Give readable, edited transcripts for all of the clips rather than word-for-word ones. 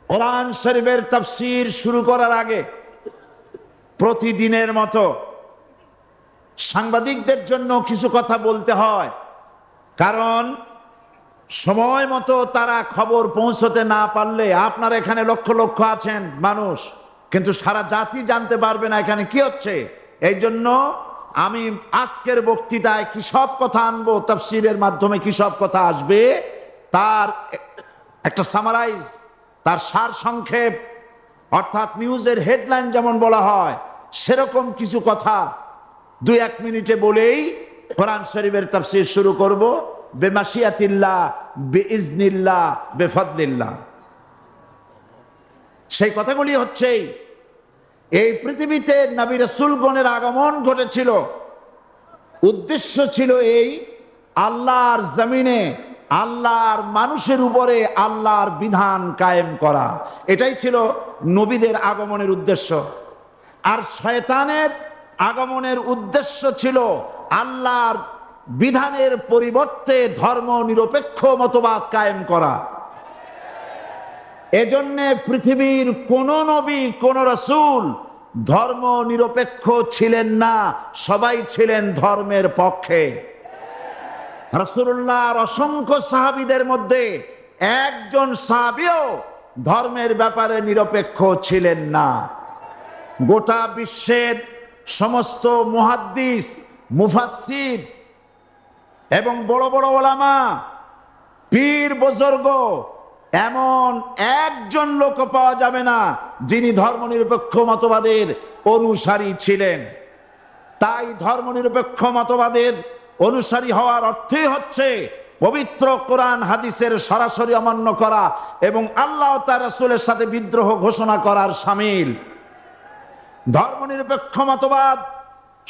কোরআন শরীফের তাফসীর শুরু করার আগে প্রতিদিনের মতো সাংবাদিকদের জন্য কিছু কথা বলতে হয়, কারণ সময় মতো তারা খবর পৌঁছতে না পারলে, আপনার এখানে লক্ষ লক্ষ আছেন মানুষ, কিন্তু সারা জাতি জানতে পারবে না এখানে কি হচ্ছে। এই জন্য আমি আজকের বক্তৃতায় কি সব কথা আনবো, তাফসীরের মাধ্যমে কি সব কথা আসবে, তার একটা সামারাইজ, তার সার সংক্ষেপ, অর্থাৎ নিউজের হেডলাইন যেমন বলা হয় সেরকম কিছু কথা 2-1 মিনিটে বলেই কোরআন শরীফের তাফসীর শুরু করব। বেমাশিয়াতিল্লাহ, বিইজনিল্লাহ, বেফদলিল্লাহ। সেই কথাগুলি হচ্ছে, এই পৃথিবীতে নবী রাসূলগণের আগমন ঘটেছিল, উদ্দেশ্য ছিল এই আল্লাহর জমিনে আল্লাহর মানুষের উপরে আল্লাহর বিধান কায়েম করা। এটাই ছিল নবীদের আগমনের উদ্দেশ্য। আর শয়তানের আগমনের উদ্দেশ্য ছিল আল্লাহর বিধানের পরিবর্তে ধর্ম নিরপেক্ষ মতবাদ কায়েম করা। এজন্যে পৃথিবীর কোন নবী, কোন রাসূল ধর্ম নিরপেক্ষ ছিলেন না, সবাই ছিলেন ধর্মের পক্ষে। রাসূলুল্লাহর অসংখ্য সাহাবীদের মধ্যে একজন সাহাবীও ধর্মের ব্যাপারে নিরপেক্ষ ছিলেন না। গোটা বিশ্বের সমস্ত মুহাদ্দিস, মুফাসসির এবং বড় বড় ওলামা, পীর বুজুর্গ, এমন একজন লোক পাওয়া যাবে না যিনি ধর্মনিরপেক্ষ মতবাদের অনুসারী ছিলেন। তাই ধর্মনিরপেক্ষ মতবাদের অনুসারী হওয়ার অর্থই হচ্ছে পবিত্র কোরআন হাদিসের সরাসরি অমান্য করা এবং আল্লাহ ও তার রাসূলের সাথে বিদ্রোহ ঘোষণা করার শামিল। ধর্মনিরপেক্ষ মতবাদ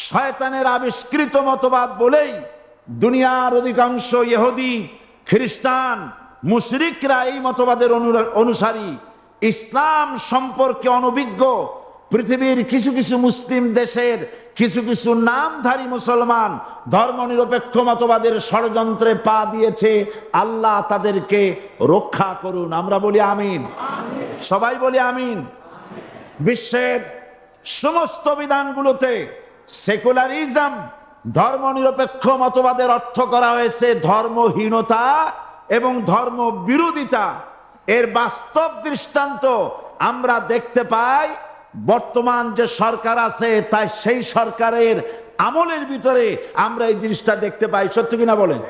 শয়তানের আবিষ্কৃত মতবাদ বলেই দুনিয়ার অধিকাংশ ইহুদি, খ্রিস্টান, মুশরিকরা এই মতবাদের অনুসারী। ইসলাম সম্পর্কে অনভিজ্ঞ পৃথিবীর কিছু কিছু মুসলিম দেশের কিছু কিছু নামধারী মুসলমান ধর্মনিরপেক্ষ মতবাদের ষড়যন্ত্রে পা দিয়েছে। আল্লাহ তাদেরকে রক্ষা করুন। আমরা বলি আমিন, সবাই বলি আমিন। বিশ্বের সমস্ত বিধানগুলোতে সেকুলারিজম, ধর্মনিরপেক্ষ মতবাদের অর্থ করা হয়েছে ধর্মহীনতা এবং ধর্ম বিরোধিতা। এর বাস্তব দৃষ্টান্ত আমরা দেখতে পাই বর্তমান যে সরকার আছে, তাই সেই সরকারের আমলের ভিতরে আমরা এই জিনিসটা দেখতে পাই। সত্য কিনা বলেন?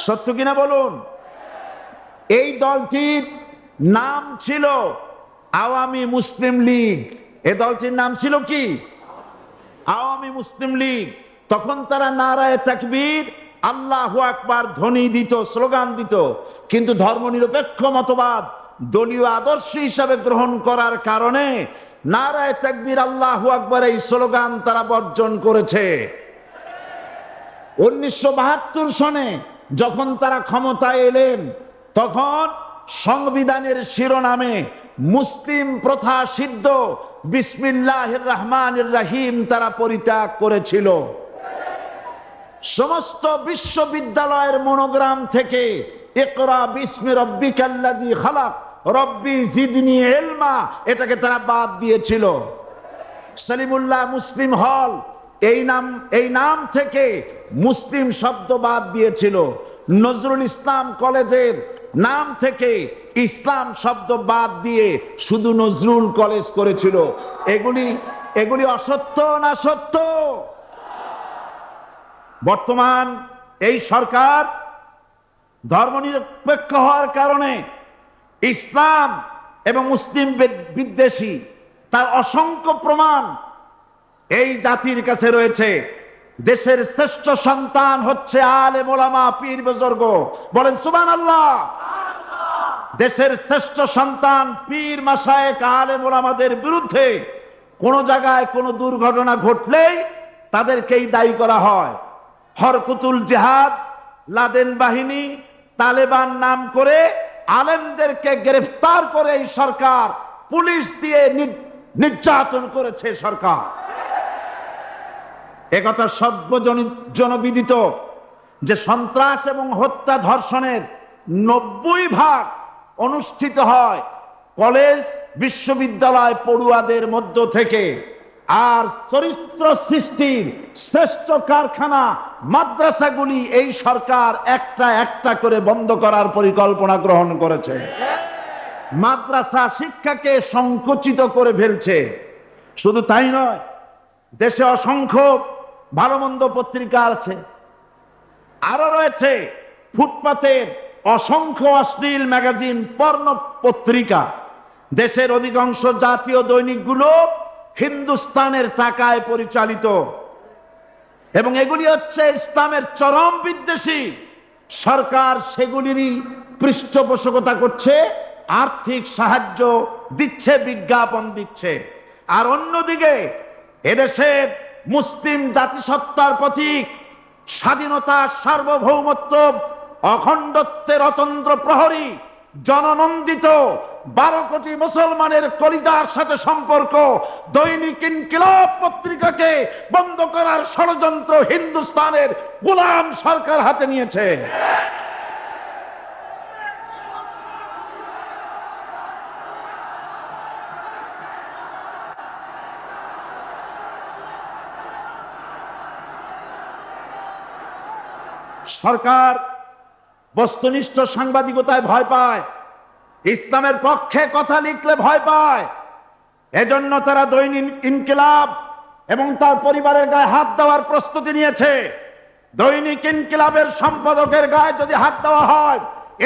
সত্য কিনা বলুন? এই দলটির নাম ছিল আওয়ামী মুসলিম লীগ। এই দলটির নাম ছিল কি? আওয়ামী মুসলিম লীগ। তখন তারা নারায়ে তাকবীর, আল্লাহু আকবার ধ্বনি দিত, স্লোগান দিত, কিন্তু ধর্মনিরপেক্ষ মতবাদ দলীয় আদর্শ হিসাবে গ্রহণ করার কারণে নারায়ে তাকবীর, আল্লাহু আকবার এই স্লোগান তারা বর্জন করেছে। 1972 সনে যখন তারা ক্ষমতায় এলেন, তখন সংবিধানের শিরোনামে মুসলিম প্রথা সিদ্ধ বিসমিল্লাহির রহমানির রহিম তারা পরিত্যাগ করেছিল। সমস্ত বিশ্ববিদ্যালয়ের মনোগ্রাম থেকে ইকরা বিসমি রাব্বিকাল্লাযী খালাক রব্বি জিদনি ইলমা এটাকে তারা বাদ দিয়েছিল। সলিমুল্লাহ মুসলিম হল এই নাম থেকে মুসলিম শব্দ বাদ দিয়েছিল। নজরুল ইসলাম কলেজের নাম থেকে ইসলাম শব্দ বাদ দিয়ে শুধু নজরুল কলেজ করেছিল। এগুলি অসত্য না সত্য? বর্তমান এই সরকার ধর্মনিরপেক্ষ হওয়ার কারণে ইসলাম এবং মুসলিম বিদ্বেষী, তার অসংখ্য প্রমাণ এই জাতির কাছে রয়েছে। দেশের শ্রেষ্ঠ সন্তান হচ্ছে আলেম ওলামা, পীর বুজুর্গ। বলেন সুবহানাল্লাহ। দেশের শ্রেষ্ঠ সন্তান পীর মাশায়েখ আলেম ওলামাদের বিরুদ্ধে কোন জায়গায় কোনো দুর্ঘটনা ঘটলেই তাদেরকেই দায়ী করা হয়। হরকুতুল জিহাদ, লাদেন বাহিনী, তালেবান নাম করে আলেমদেরকে গ্রেফতার করে এই সরকার পুলিশ দিয়ে নির্যাতন করেছে সরকার। একথা সর্বজনবিদিত যে সন্ত্রাস এবং হত্যা ধর্ষণের 90% অনুষ্ঠিত হয় কলেজ বিশ্ববিদ্যালয় পড়ুয়াদের মধ্য থেকে। আর চরিত্র সৃষ্টির শ্রেষ্ঠ কারখানা মাদ্রাসাগুলি এই সরকার একটা একটা করে বন্ধ করার পরিকল্পনা গ্রহণ করেছে। মাদ্রাসা শিক্ষাকে সংকুচিত করে ফেলছে। শুধু তাই নয়, দেশে অসংখ্য ভালো মন্দ পত্রিকা আছে, আরো রয়েছে ফুটপাতের অসংখ্য অশ্লীল ম্যাগাজিন, পর্ণ পত্রিকা। দেশের অধিকাংশ জাতীয় দৈনিকগুলো হিন্দুস্তানের টাকায় পরিচালিত এবং এগুলি হচ্ছে ইসলামের চরম বিদ্বেষী। সরকার সেগুলিরই পৃষ্ঠপোষকতা করছে, আর্থিক সাহায্য দিচ্ছে, বিজ্ঞাপন দিচ্ছে। আর অন্যদিকে এদেশের মুসলিম জাতিসত্তার প্রতীক, স্বাধীনতা, সার্বভৌমত্ব, অখণ্ডত্বের অতন্ত্র প্রহরী, জননন্দিত 12 কোটি মুসলমানের কলিজার সাথে সম্পর্ক দৈনিক ইনকিলাব পত্রিকাকে বন্ধ করার ষড়যন্ত্র হিন্দুস্তানের গোলাম সরকার হাতে নিয়েছে। সরকার বস্তুনিষ্ঠ সাংবাদিকতায় ভয় পায়, ইসলামের পক্ষে কথা লিখলে ভয় পায়। এজন্য তারা দৈনিক ইনকিলাব এবং তার পরিবারের গায়ে হাত দেওয়ার প্রস্তুতি নিয়েছে। দৈনিক ইনকিলাবের সম্পাদকের গায়ে যদি হাত দেওয়া হয়,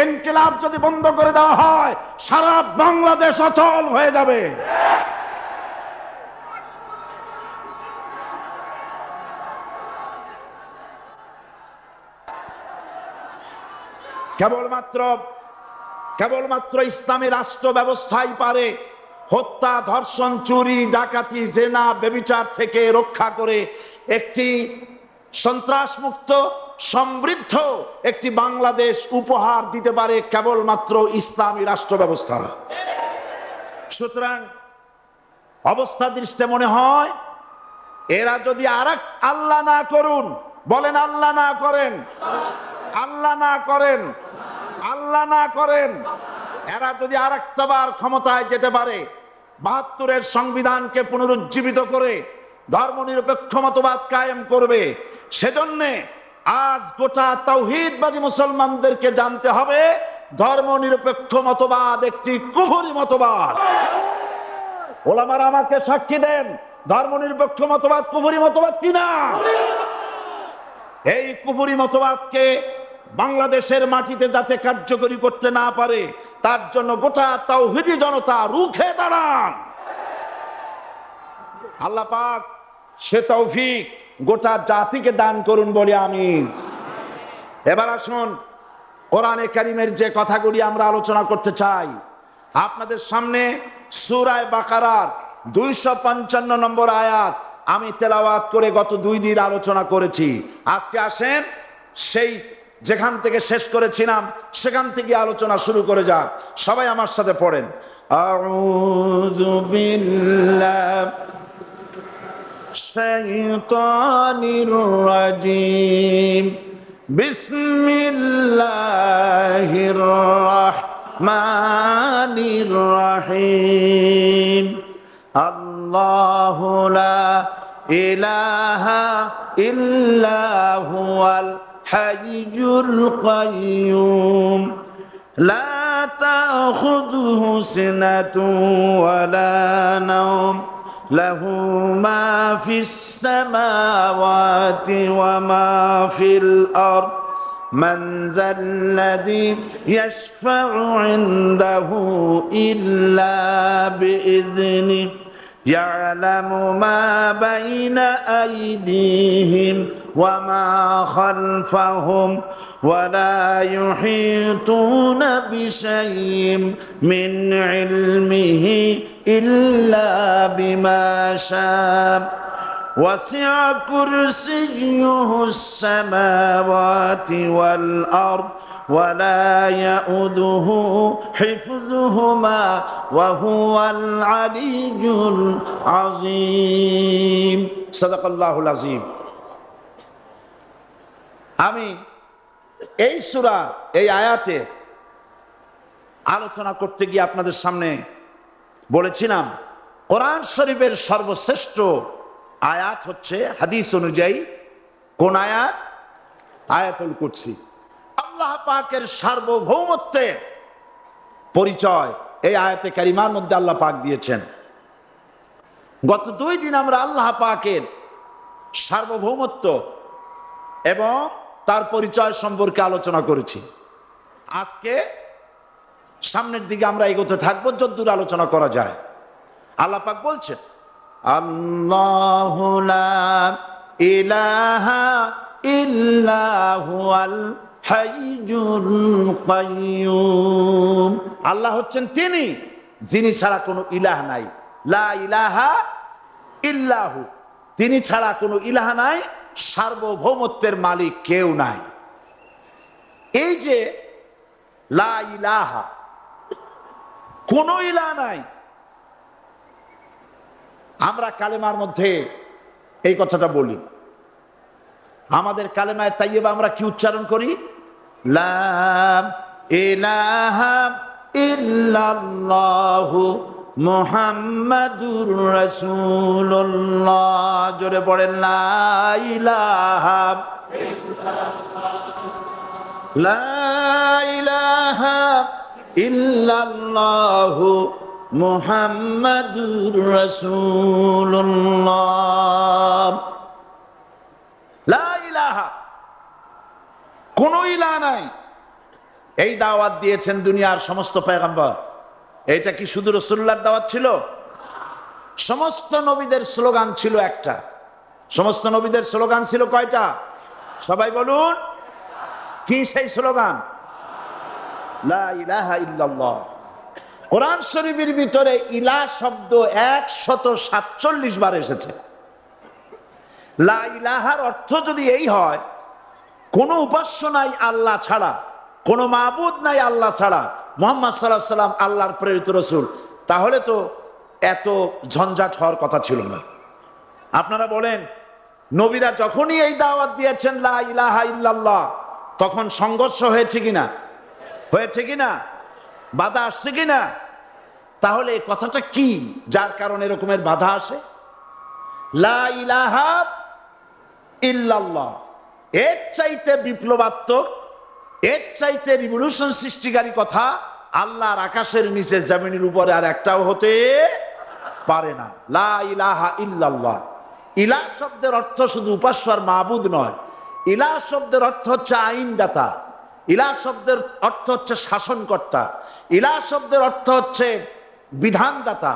ইনকিলাব যদি বন্ধ করে দেওয়া হয়, সারা বাংলাদেশ অচল হয়ে যাবে। কেবলমাত্র ইসলামী রাষ্ট্র ব্যবস্থাই পারে হত্যা, ধর্ষণ, চুরি, ডাকাতি, জেনা, ব্যভিচার থেকে রক্ষা করে একটি সন্ত্রাসমুক্ত সমৃদ্ধ একটি বাংলাদেশ উপহার দিতে পারে কেবলমাত্র ইসলামী রাষ্ট্র ব্যবস্থা। সুতরাং অবস্থা দৃষ্টে মনে হয় এরা যদি আরেক আল্লাহ না করুন, বলেন আল্লাহ না করেন, আল্লাহ না করেন, আল্লাহ না করেন, এরা যদি আরেকটাবার ক্ষমতায় যেতে পারে, ৭২-এর সংবিধানকে পুনরুজ্জীবিত করে ধর্মনিরপেক্ষ মতবাদ কায়েম করবে, সেজন্য আজ গোটা তাওহীদবাদী মুসলমানদেরকে জানতে হবে ধর্মনিরপেক্ষ মতবাদ একটি কুফরি মতবাদ। ওলামারা আমাকে সাক্ষী দেন, ধর্মনিরপেক্ষ মতবাদ কুফরি মতবাদ কিনা। এই কুফরি মতবাদকে বাংলাদেশের মাটিতে যাতে কার্যকরী করতে না পারে, তার জন্য গোটা তাওহীদি জনতা রুখে দাঁড়ান। আল্লাহ পাক সে তৌফিক গোটা জাতিকে দান করুন বলে আমিন। এবার আসুন কোরআনে কারীমের যে কথাগুলি আমরা আলোচনা করতে চাই, আপনাদের সামনে সূরা বাকারার 255 নম্বর আয়াত আমি তেলাওয়াত করে গত 2 দিন আলোচনা করেছি। আজকে আসেন সেই যেখান থেকে শেষ করেছিলাম সেখান থেকে আলোচনা শুরু করে যাক। সবাই আমার সাথে পড়েন, আউযু বিল্লাহি শাইতানির রাজিম, বিসমিল্লাহির রাহমানির রাহিম। আল্লাহু লা ইলাহা ইল্লা হুয়াল হাইয়ুল কাইয়্যুম, লা তাখুযুহু সিনাতুন ওয়ালা নাওম, লাহু মা ফিস সামাওয়াতি ওয়া মা ফিল আরদ, মান যাল্লাযী ইয়াশফা'ু ইনদাহু ইল্লা বিইذনিহি, ইয়ালামু মা বাইনা আইদিহিম ওয়া মা খালফাহুম ওয়া লা ইউহীতুনা বিশাইইন মিন ইলমিহি ইল্লা বিমা শাআ, ওয়াসি'a কুরসিয়্যুহুস সামাওয়াতি ওয়াল আরদ ওয়া লা ইয়াউদুহু হিফযুহুমা ওয়া হুয়াল আলিয়্যুল আযীম। সাদাকাল্লাহুল আযীম। আমি এই সূরা এই আয়াতে আলোচনা করতে গিয়ে আপনাদের সামনে বলেছিলাম কোরআন শরীফের সর্বশ্রেষ্ঠ আয়াত হচ্ছে হাদিস অনুযায়ী কোন আয়াত? আয়াতুল কুরসি। আল্লাহ পাকের সার্বভৌমত্বের পরিচয় এই আয়াতে কারিমার মধ্যে আল্লাহ পাক দিয়েছেন। গত 2 দিন আমরা আল্লাহ পাকের সার্বভৌমত্ব এবং তার পরিচয় সম্পর্কে আলোচনা করেছি। আজকে সামনের দিকে আমরা এগোতে থাকবো যতদূর আলোচনা করা যায়। আল্লাহ পাক বলছেন আল্লাহু লা ইলাহা ইল্লা হুয়াল হাইয়ুল কাইয়্যুম। আল্লাহ হচ্ছেন তিনি যিনি ছাড়া কোনো ইলাহ নাই। লা ইলাহা ইল্লাহু, তিনি ছাড়া কোনো ইলাহ নাই, সার্বভৌমত্বের মালিক কেউ নাই। এই যে লা ইলাহা, কোনো ইলাহ নাই, আমরা কালেমার মধ্যে এই কথাটা বলি। আমাদের কালেমায়ে তাইয়্যিবা আমরা কি উচ্চারণ করি? লা ইলাহা ইল্লাল্লাহু মুহাম্মাদুর রাসূলুল্লাহ। জোরে পড়েন লা ইলাহা ইল্লাল্লাহু মুহাম্মাদুর রাসূলুল্লাহ। লা ইলাহা, কোন ইলাহ নাই। এই দাওয়াত দিয়েছেন দুনিয়ার সমস্ত পয়গম্বর। এটা কি শুধু রাসূলুল্লাহর দাওয়াত ছিল? সমস্ত নবীদের স্লোগান ছিল একটা। সমস্ত নবীদের স্লোগান ছিল কয়টা? সবাই বলুন, কি সেই স্লোগান? লা ইলাহা ইল্লাল্লাহ। কোরআন শরীফের ভিতরে ইলাহ শব্দ 147 বার এসেছে। লা ইলাহার অর্থ যদি এই হয় কোনো উপাস্য নাই আল্লাহ ছাড়া, কোনো মাবুদ নাই আল্লাহ ছাড়া, মুহাম্মদ সাল্লাল্লাহু আলাইহি ওয়াসাল্লাম আল্লাহর প্রেরিত রাসূল, তাহলে তো এত ঝঞ্ঝাট হওয়ার কথা ছিল না। আপনারা বলেন, নবীরা যখনই এই দাওয়াত দিয়েছেন লা ইলাহা ইল্লাল্লাহ, তখন সংঘর্ষ হয়েছে কিনা? হয়েছে কিনা? বাধা আসছে কিনা? তাহলে এই কথাটা কি যার কারণে এরকমের বাধা আসে? লা ইলাহা ইল্লাল্লাহ, এর চাইতে বিপ্লবাত্মক, এর চাইতে রিভলিউশন সৃষ্টিকারী কথা আল্লাহর আকাশের নিচে জমিনের উপরে আর একটাও হতে পারে না। লা ইলাহা ইল্লাল্লাহ। ইলাহ শব্দের অর্থ শুধু উপাস্য আর মাবুদ নয়। ইলাহ শব্দের অর্থ হচ্ছে আইনদাতা। ইলাহ শব্দের অর্থ হচ্ছে শাসনকর্তা। ইলাহ শব্দের অর্থ হচ্ছে বিধানদাতা।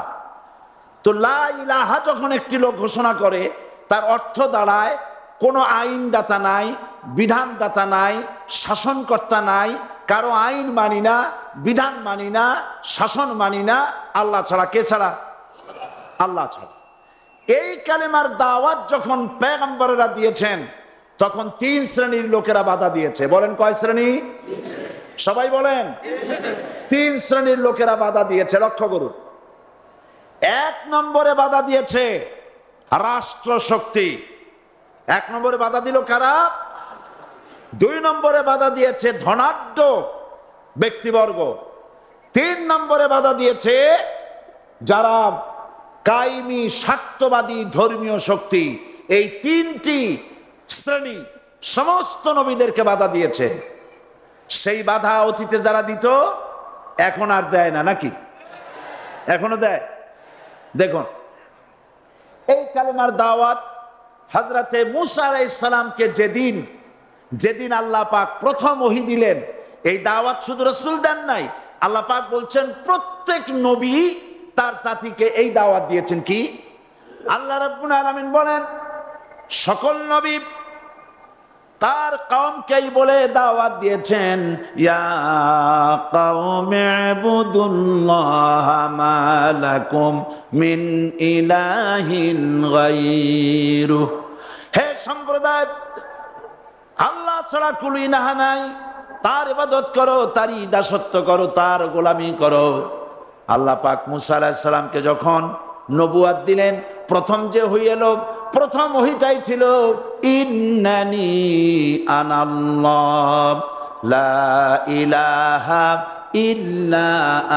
তো লা ইলাহা যখন একটি লোক ঘোষণা করে, তার অর্থ দাঁড়ায় কোনো আইনদাতা নাই, বিধানদাতা নাই, শাসনকর্তা নাই, কারো আইন মানি না, বিধান মানি না, শাসন মানি না, আল্লাহ ছাড়া। কে ছাড়া? আল্লাহ ছাড়া। এই কালেমার দাওয়াত যখন পয়গম্বরেরা দিয়েছেন, তখন 3 শ্রেণীর লোকেরা বাধা দিয়েছে। বলেন কয় শ্রেণী? সবাই বলেন। 3 শ্রেণীর লোকেরা বাধা দিয়েছে। লক্ষ্য করুন। 1 নম্বরে বাধা দিয়েছে রাষ্ট্র শক্তি। 1 নম্বরে বাধা দিল কারা? 2 নম্বরে বাধা দিয়েছে ধনাঢ্য ব্যক্তিবর্গ। 3 নম্বরে বাধা দিয়েছে যারা কায়েমি স্বার্থবাদী ধর্মীয় শক্তি। এই 3টি শ্রেণী সমস্ত নবীদেরকে বাধা দিয়েছে। সেই বাধা অতীতে যারা দিত এখন আর দেয় না, নাকি? এখনো দেয়। দেখুন, এই কালেমার দাওয়াত হযরতে মূসা আলাইহিস সালামকে যেদিন আল্লাহ পাক প্রথম ওহী দিলেন, এই দাওয়াত শুধু রাসূল দেন নাই, আল্লাহ পাক বলছেন প্রত্যেক নবী তার জাতিকে এই দাওয়াত দিয়েছেন। কি? আল্লাহ রাব্বুল আলামিন বলেন, সকল নবী তার কওমকেই বলে দাওয়াত দিয়েছেন, ইয়া কওমি ইবুদুল্লাহা মা লাকুম মিন ইলাহিন গায়রু। হে সম্প্রদায়, আল্লাহ ছাড়া কোনো ইলাহ নাই, তার ইবাদত করো, তারই দাসত্ব করো, তার গোলামি করো। আল্লাহ পাক মূসা আলাইহিস সালামকে যখন নবুয়াত দিলেন, প্রথম যে ওহী এলো, প্রথম ওহীটাই ছিল ইন্নানি আনাল্লাহ লা ইলাহা ইল্লা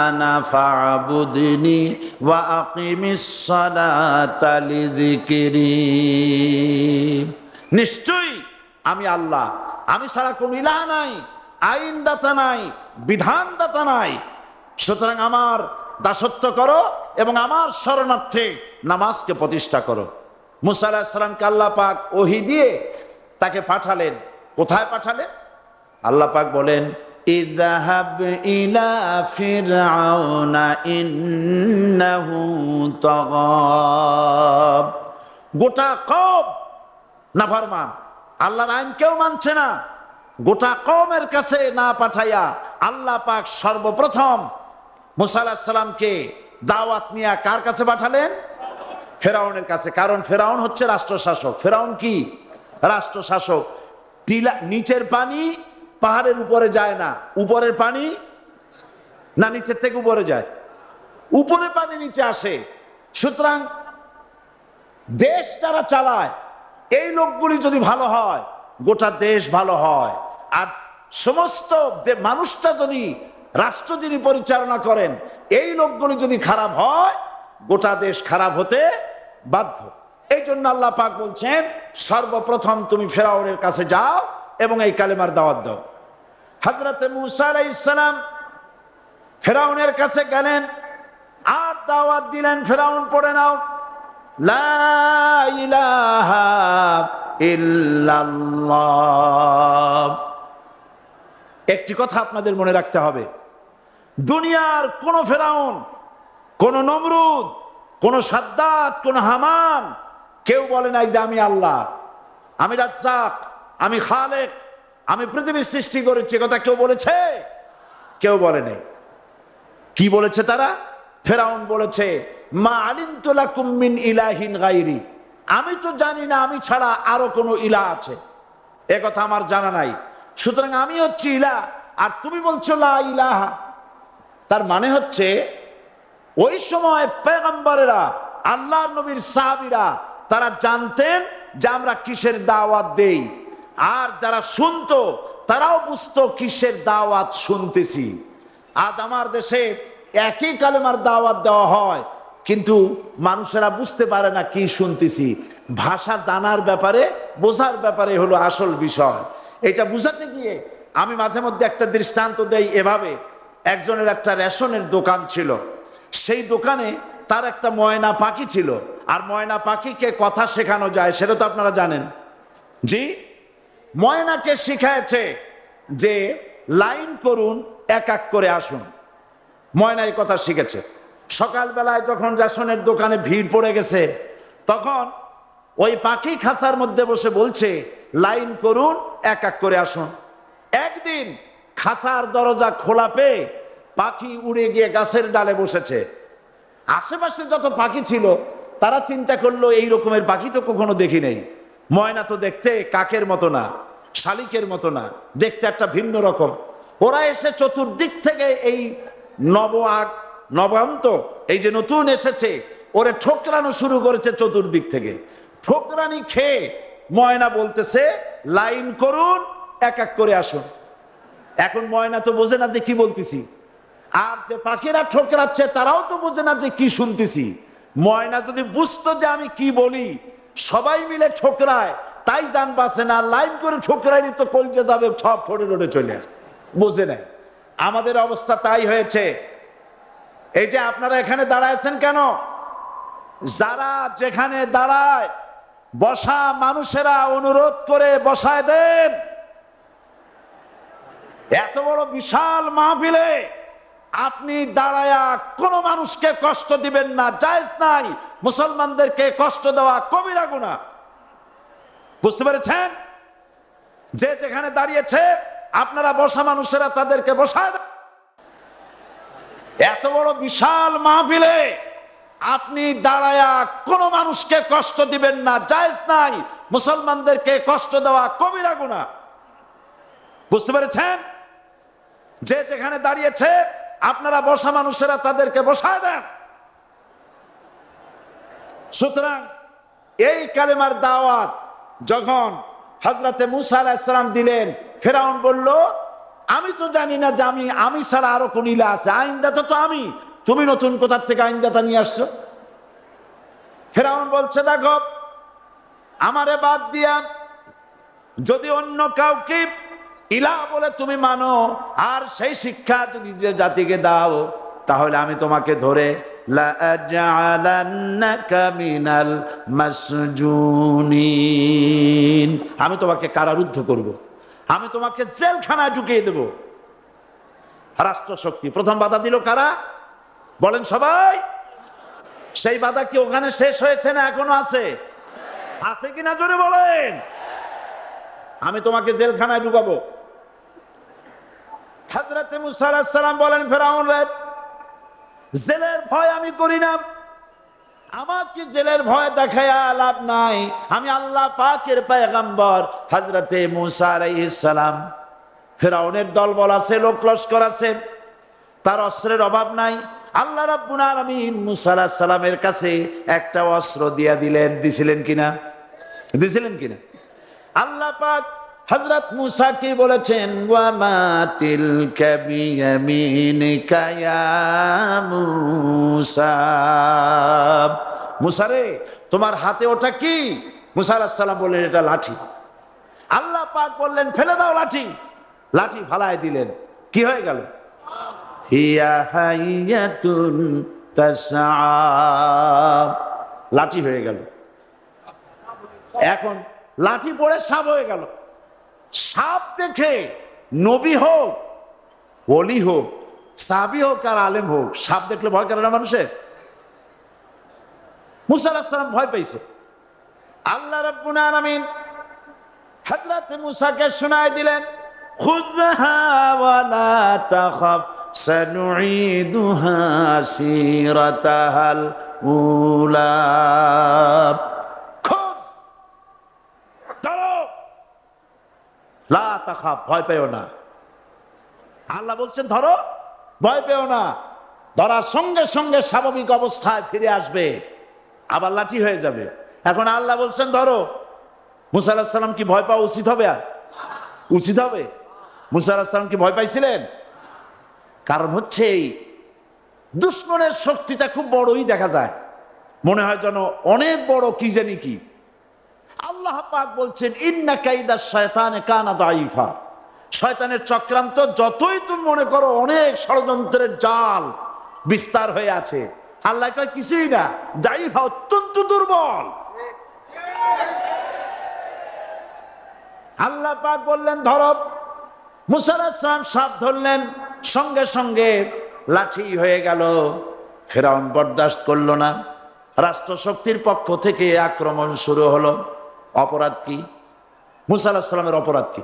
আনা ফা'বুদনি ওয়া আকিমিস সালাতা লিযিকরি। নিশ্চয়ই আমি আল্লাহ, আমি ছাড়া কোনো ইলাহ নাই, আইনদাতা নাই, বিধানদাতা নাই। সুতরাং আমার দাসত্ব করো এবং আমার শরণার্থে নামাজকে প্রতিষ্ঠা করো। মুসা আলাইহিস সালামকে আল্লাহ পাক ওহী দিয়ে তাকে পাঠালেন। কোথায় পাঠালেন? আল্লাহ পাক বলেন, ইযহাব ইলা ফিরআউনা ইন্নাহু তাগাব। গোটা কওম নাফরমান, আল্লাহর আইন কেউ মানছে না। গোটা কওমের কাছে না পাঠাইয়া আল্লাহ পাক সর্বপ্রথম মুসা আলাইহিস সালামকে দাওয়াত নিয়ে কার কাছে পাঠালেন? ফেরাউনের কাছে। কারণ ফেরাউন হচ্ছে রাষ্ট্রশাসক। ফেরাউন কি? রাষ্ট্রশাসক। টিলা নিচের পানি পাহাড়ের উপরে যায় না, উপরের পানি না নিচের থেকে উপরে যায়, উপরে পানি নিচে আসে। সুতরাং দেশ যারা চালায় এই লোকগুলি যদি ভালো হয়, গোটা দেশ ভালো হয়। আর সমস্ত মানুষটা যদি, রাষ্ট্র যিনি পরিচালনা করেন এই লোকগুলি যদি খারাপ হয়, গোটা দেশ খারাপ হতে বাধ্য। এই জন্য আল্লাহ পাক বলছেন, সর্বপ্রথম তুমি ফেরাউনের কাছে যাও এবং এই কালেমার দাওয়াত দাও। হযরত মূসা আলাইহিস সালাম ফেরাউনের কাছে গেলেন আর দাওয়াত দিলেন, ফেরাউন পড়ে নাও, লা ইলাহা ইল্লাল্লাহ। একটি কথা আপনাদের মনে রাখতে হবে, দুনিয়ার কোন ফেরাউন, কোন নমরুদ, কোন সাদ্দাত, কোন হামান কেউ বলে নাই যে আমি আল্লাহ, আমি রাজ্জাক, আমি খালেক, আমি পৃথিবীর সৃষ্টি করেছি। কথা কেউ বলেছে? কেউ বলে নাই। কি বলেছে তারা? ফেরাউন বলেছে, মা আলিমতু লাকুম মিন ইলাহিন গায়রি, আমি তো জানি না আমি ছাড়া আরো কোনো ইলাহ আছে, এ কথা আমার জানা নাই। সুতরাং আমি হচ্ছি ইলাহ আর তুমি বলছো লা ইলাহা। তার মানে হচ্ছে ওই সময় পয়গম্বরেরা, আল্লাহর নবীর সাহাবীরা তারা জানতেন যে আমরা কিসের দাওয়াত দেই, আর যারা শুনতো তারাও বুঝতো কিসের দাওয়াত শুনতেছি। আজ আমার দেশে একই কালেমার দাওয়াত দেওয়া হয়, কিন্তু মানুষেরা বুঝতে পারে না কি শুনতেছি। ভাষা জানার ব্যাপারে, বোঝার ব্যাপারে হলো আসল বিষয়। এটা বুঝাতে গিয়ে আমি মাঝে মধ্যে একটা দৃষ্টান্ত দেই এভাবে। একজনের একটা রেশনের দোকান ছিল, সেই দোকানে তার একটা ময়না পাখি ছিল। আর ময়না পাখিকে কথা শেখানো যায় সেটা তো আপনারা জানেন। জি, ময়নাকে শিখায়েছে যে লাইন করুন, এক এক করে আসুন। ময়না এই কথা শিখেছে। সকালবেলায় যখন রেশনের দোকানে ভিড় পড়ে গেছে, তখন ওই পাখি খাঁচার মধ্যে বসে বলছে লাইন করুন, এক এক করে আসুন। একদিন খাঁচার দরজা খোলা পেয়ে পাখি উড়ে গিয়ে গাছের ডালে বসেছে। আশেপাশে যত পাখি ছিল তারা চিন্তা করলো এই রকমের পাখি তো কখনো দেখি নেই। ময়না তো দেখতে কাকের মতো না, শালিকের মতো না, দেখতে একটা ভিন্ন রকম। ওরা এসে চতুর্দিক থেকে এই নবান্ত, এই যে নতুন এসেছে, ওরে ঠোকরানো শুরু করেছে চতুর্দিক থেকে। ঠোকরানি খেয়ে ময়না বলতেছে লাইন করুন, এক এক করে আসুন। এখন ময়না তো বোঝে না যে কি বলতেছি, আর যে পাখিরা ঠোকরাচ্ছে তারাও তো বোঝে না যে কি শুনতেছি। ময়না যদি বুঝতো যে আমি কি বলি, সবাই মিলে ঠোকরায়, তাই জান বাঁচে না। লাইন করে ঠোকরাইনি তো কলজে যাবে, সব ফোড়ে রোডে চলে বোঝে না। আমাদের অবস্থা তাই হয়েছে। এই যে আপনারা এখানে দাঁড়ায়ছেন কেন? যারা যেখানে দাঁড়ায় বসা মানুষেরা অনুরোধ করে বসায় দেন। এত বড় বিশাল মাহফিলে আপনি দাঁড়ায়া কোন মানুষকে কষ্ট দিবেন না, জায়েজ নাই। মুসলমানদেরকে কষ্ট দেওয়া কবিরা গুনাহ। বুঝতে পেরেছেন? যে যেখানে দাঁড়িয়েছে আপনারা বসা মানুষেরা তাদেরকে বসায় দেন। এত বড় বিশাল মাহফিলে আপনি দাঁড়ায়া কোন মানুষকে কষ্ট দিবেন না, জায়েজ নাই। মুসলমানদেরকে কষ্ট দেওয়া কবিরা গুনাহ। বুঝতে পেরেছেন? যে যেখানে দাঁড়িয়েছে আপনারা বসা মানুষেরা তাদেরকে বসায় দেন। সুতরাং এই কালেমার দাওয়াত যখন হযরতে মূসা আলাইহিস সালাম দিলেন, ফেরাউন বলল আমি তো জানি না যে আমি ছাড়া আরো কোন ইলা আছে, আইনদাতা তো আমি, তুমি নতুন কোথার থেকে আইনদাতা নিয়ে আসছো? ফেরাউন বলছে দেখো, আমারে বাদ দিয়া যদি অন্য কাউকে ইলাহ বলে তুমি মানো আর সেই শিক্ষা যদি যে জাতিকে দাও, তাহলে আমি তোমাকে ধরে লাআজআলান্নাকা মিনাল মাসজুনিন, আমি তোমাকে কারারুদ্ধ করব, আমি তোমাকে জেলখানায় ঢুকিয়ে দেব। রাষ্ট্রশক্তি প্রথম বাধা দিল কারা? বলেন সবাই। সেই বাধা কি ওখানে শেষ হয়েছে না এখনো আছে? আছে কিনা জোরে বলেন। আমি তোমাকে জেলখানায় ঢুকাবো। হযরত মুসা আলাইহিস সালাম বলেন ফেরাউন রে, জেলের ভয় আমি করি না, আমাকে জেলের ভয় দেখায়া লাভ নাই, আমি আল্লাহ পাকের পয়গম্বর। হযরত মুসা আলাইহিস সালাম, ফেরাউনের দলবল আছে, লোক লস্কর আছে, তার অস্ত্রের অভাব নাই। আল্লাহ রাব্বুল আলামিন মুসা আলাইহিস সালামের কাছে একটা অস্ত্র দিয়া দিলেন। দিছিলেন কিনা? দিছিলেন কিনা? আল্লাহ পাক হযরত মুসা কি বলেছেন? ওয়া মা তিলকা বিয়ামিনিকা ইয়া মুসা, মুসা রে তোমার হাতে ওটা কি? মুসা আলাইহিস সালাম বললেন এটা লাঠি। আল্লাহ পাক বললেন ফেলে দাও লাঠি। লাঠি ফালায় দিলেন। কি হয়ে গেল? হিয়া হাইয়াতুন তাসআ, লাঠি হয়ে গেল। এখন লাঠি পড়ে সাপ হয়ে গেল। সাপ দেখে নবী হোক, ওলি হোক, সাহাবী হোক আর আলেম হোক, সাপ দেখলে ভয় করে না মানুষের? মুসা আলাইহিস সালাম ভয় পাইছে। আল্লাহ রাব্বুল আলামিন হযরত মুসাকে শোনায় দিলেন, খুযহা ওয়া লা তাখাফ সানুঈদুহা সিরাতাহাল উলা, লা তাখাফ, ভয় পেও না। আল্লাহ বলছেন ধরো, ভয় পেও না। ধরার সঙ্গে সঙ্গে স্বাভাবিক অবস্থায় ফিরে আসবে, আবার লাঠি হয়ে যাবে। এখন আল্লাহ বলছেন ধরো। মুসা আলাইহিস সালাম কি ভয় পাওয়া উচিত হবে? আর উচিত হবে? মুসা আলাইহিস সালাম কি ভয় পাইছিলেন? কারণ হচ্ছে এই দুশমনের শক্তিটা খুব বড়ই দেখা যায়, মনে হয় যেন অনেক বড়, কি জানি কি। আল্লাহ পাক বলছেন ইন্না কাইদাশ শায়তানে কানা দাঈফা, শয়তানের চক্রান্ত যতই তুমি মনে করো অনেক ষড়যন্ত্রের জাল বিস্তার হয়ে আছে, আল্লাহ কয় কিছুই না, দাঈফা, অত্যন্ত দুর্বল। আল্লাহ পাক বললেন ধরো। মুসা আলাইহিস সালাম সাপ ধরলেন, সঙ্গে সঙ্গে লাঠি হয়ে গেল। ফেরাউন বরদাস্ত করলো না, রাষ্ট্রশক্তির পক্ষ থেকে আক্রমণ শুরু হলো। অপরাধ কি? মুসা আলাইহিস সালামের অপরাধ কি?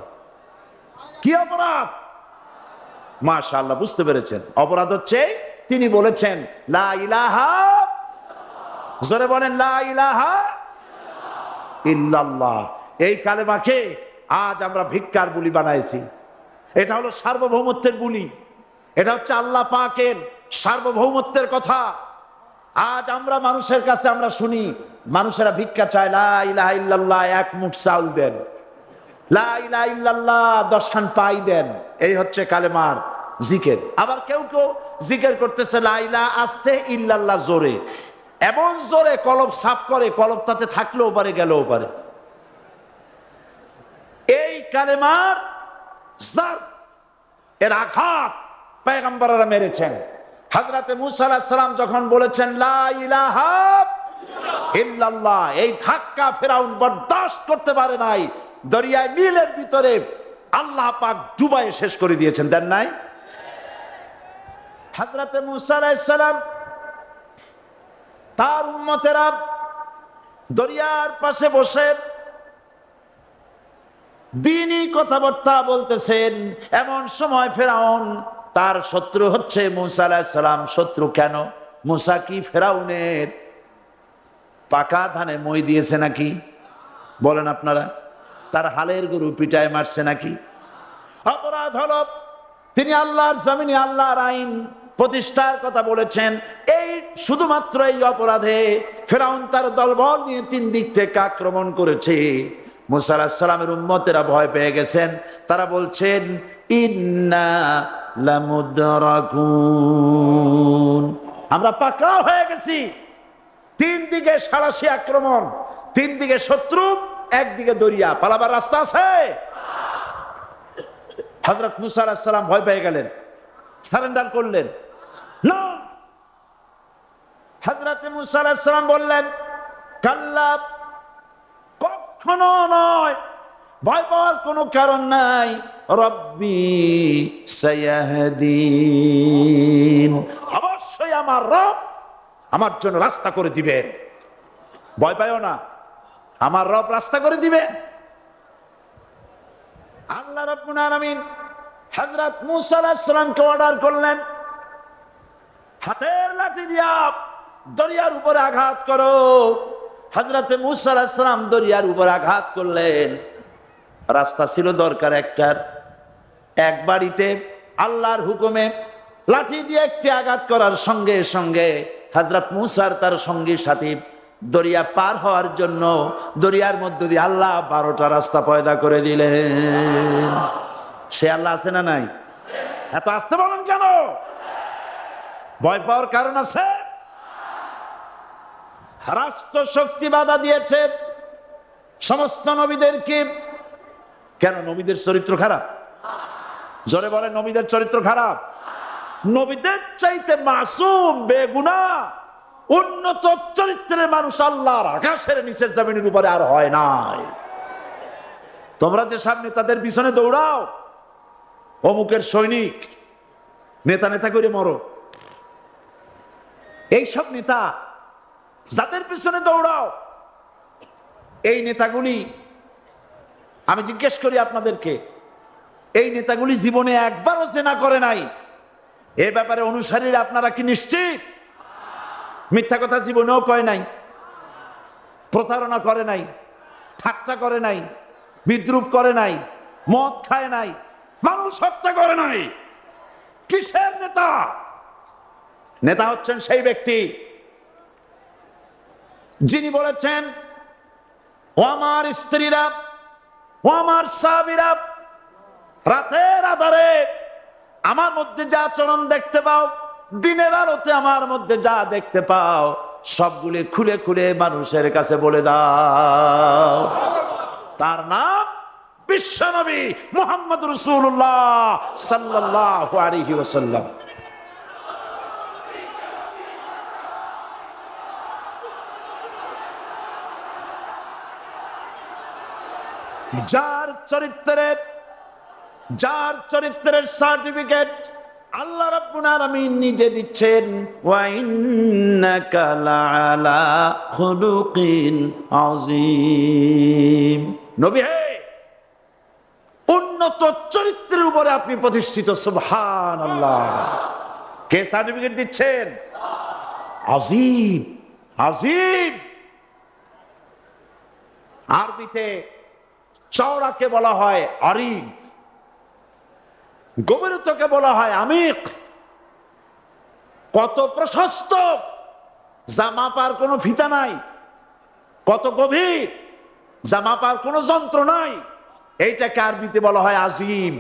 কি অপরাধ? মাশাআল্লাহ, বুঝতে পেরেছেন। অপরাধ হচ্ছে তিনি বলেছেন লা ইলাহা, জোরে বলেন লা ইলাহা ইল্লাল্লাহ। এই কালেমাকে আজ আমরা ভিক্ষার বুলি বানাইছি। এটা হলো সার্বভৌমত্বের বুলি, এটা হচ্ছে আল্লাহ পাকের সার্বভৌমত্বের কথা। আজ আমরা মানুষের কাছে আমরা শুনি, মানুষেরা ভিক্ষা চায়, লা ইলাহা ইল্লাল্লাহ, এক মুঠ চাউল দেন, লা ইলাহা ইল্লাল্লাহ 10 খান পাই দেন। এই হচ্ছে কালেমার জিকির। আবার কেউ কেউ জিকির করতেছে লা ইলাহা আস্তে, ইল্লাল্লাহ জোরে, এমন জোরে কলব সাফ করে, কলব তাতে থাকলেও পারে গেলেও পারে। এই কালেমার জার, এর আঘাত পয়গম্বররা মেরেছেন। হযরত মুসা আলাইহিস সালাম যখন বলেছেন লা ইলাহা ইল্লাল্লাহ, এই ধাক্কা ফেরাউন বরদাস্ত করতে পারে নাই। দরিয়ায় নীলের ভিতরে আল্লাহ পাক ডুবাইয়ে শেষ করে দিয়েছেন, দেন নাই? হযরত মুসা আলাইহিস সালাম তার উম্মতেরা দরিয়ার পাশে বসে দ্বীনি কথাবার্তা বলতেছেন। এমন সময় ফেরাউন, তার শত্রু হচ্ছে মুসা আলাইহিস সালাম। শত্রু কেন? মুসা কি ফেরাউনের পাকা ধানে মই দিয়েছে নাকি? বলেন আপনারা। তার হালের গরু পিটায় মারছে নাকি? অপরাধ হলো তিনি আল্লাহর জমিনে আল্লাহর আইন প্রতিষ্ঠার কথা বলেছেন। এই শুধুমাত্র এই অপরাধে ফেরাউন তার দলবল নিয়ে 3 দিক থেকে আক্রমণ করেছে। মুসা আলাইহিস সালামের উম্মতেরা ভয় পেয়ে গেছেন। তারা বলছেন ইন্না লামুদরাকুন। আমরা পাকড়াও হয়ে গেছি। তিন দিকে সাঁড়াশি আক্রমণ, তিন দিকে শত্রু, একদিকে দরিয়া, পালাবার রাস্তা আছে? হযরত মুসা আলাইহিস সালাম ভয় পেয়ে গেলেন, সারেন্ডার করলেন না। হযরত মুসা আলাইহিস সালাম বললেন, কাল্লা, কখনো নয়, ভয় পাওয়ার কোনো কারণ নাই। রব্বি সায়াহদিন, অবশ্যই আমার রব আমার জন্য রাস্তা করে দিবেন। ভয় পাইও না, আমার রব রাস্তা করে দিবেন। আল্লাহ রাব্বুল আলামিন হযরত মুসা আলাইহিস সালামকে অর্ডার করলেন, হাতের লাঠি দিয়া দরিয়ার উপরে আঘাত করো। হযরত মুসা আলাইহিস সালাম দরিয়ার উপরে আঘাত করলেন। রাস্তা ছিল দরকার একটার, এক বাড়িতে আল্লাহর হুকুমে লাঠি দিয়ে একটি আঘাত করার সঙ্গে সঙ্গে হযরত মুসার তার সঙ্গী সাথী দরিয়া পার হওয়ার জন্য দরিয়ার মধ্য দিয়ে আল্লাহ 12টা রাস্তা পয়দা করে দিলেন। সে আল্লাহ আছে না নাই? এত আসতে বলেন কেন? ভয় পাওয়ার কারণ আছে? রাষ্ট্র শক্তি বাধা দিয়েছে সমস্ত নবীদেরকে। কেন? নবীদের চরিত্র খারাপ? জোরে বলে, নবীদের চরিত্র খারাপ? নবীদের চাইতে মাসুম বেগুনাহ উন্নত চরিত্রের মানুষ আল্লাহর আকাশের নিচের জমিনের উপরে আর হয় নাই। তোমরা যে সামনে তাদের পিছনে দৌড়াও, অমুকের সৈনিক, নেতা নেতা করে মরো, এইসব নেতা যাদের পিছনে দৌড়াও, এই নেতাগুলি, আমি জিজ্ঞেস করি আপনাদেরকে, এই নেতাগুলি জীবনে একবারও জেনা করে নাই? এ ব্যাপারে অনুসারীরা আপনারা কি নিশ্চিত? মিথ্যা কথা জীবনেও কয় নাই, প্রতারণা করে নাই, ঠাট্টা করে নাই, বিদ্রুপ করে নাই, মদ খায় নাই, মানুষ হত্যা করে নাই। কিসের নেতা? নেতা হচ্ছেন সেই ব্যক্তি যিনি বলেছেন, ও আমার স্ত্রীরা, ও আমার সাহাবীরা, রাতের আধারে আমার মধ্যে যা আচরণ দেখতে পাও, দিনের আলোতে আমার মধ্যে যা দেখতে পাও, সবগুলি খুলে খুলে মানুষের কাছে বলে দাও। তার নাম বিশ্বনবী মুহাম্মদ রাসূলুল্লাহ সাল্লাল্লাহু আলাইহি ওয়াসাল্লাম। যার চরিত্রের সার্টিফিকেট আল্লাহ রাব্বুল আলামিন নিজে দিচ্ছেন, ওয়া ইন্নাকা লাআলা খুলুকিন আযীম। নবী হে, উন্নত চরিত্রের উপরে আপনি প্রতিষ্ঠিত। সুবহানাল্লাহ। কে সার্টিফিকেট দিচ্ছেন? আযীম, আযীম। আরবিতে চওড়াকে বলা হয় আরিদ, গভীরতাকে বলা হয় আমিক। কত প্রশস্ত, যা মাপার কোনো ফিতা নাই, কত গভীর, যা মাপার কোনো যন্ত্র নাই, এইটাকে আরবিতে বলা হয় আজিম।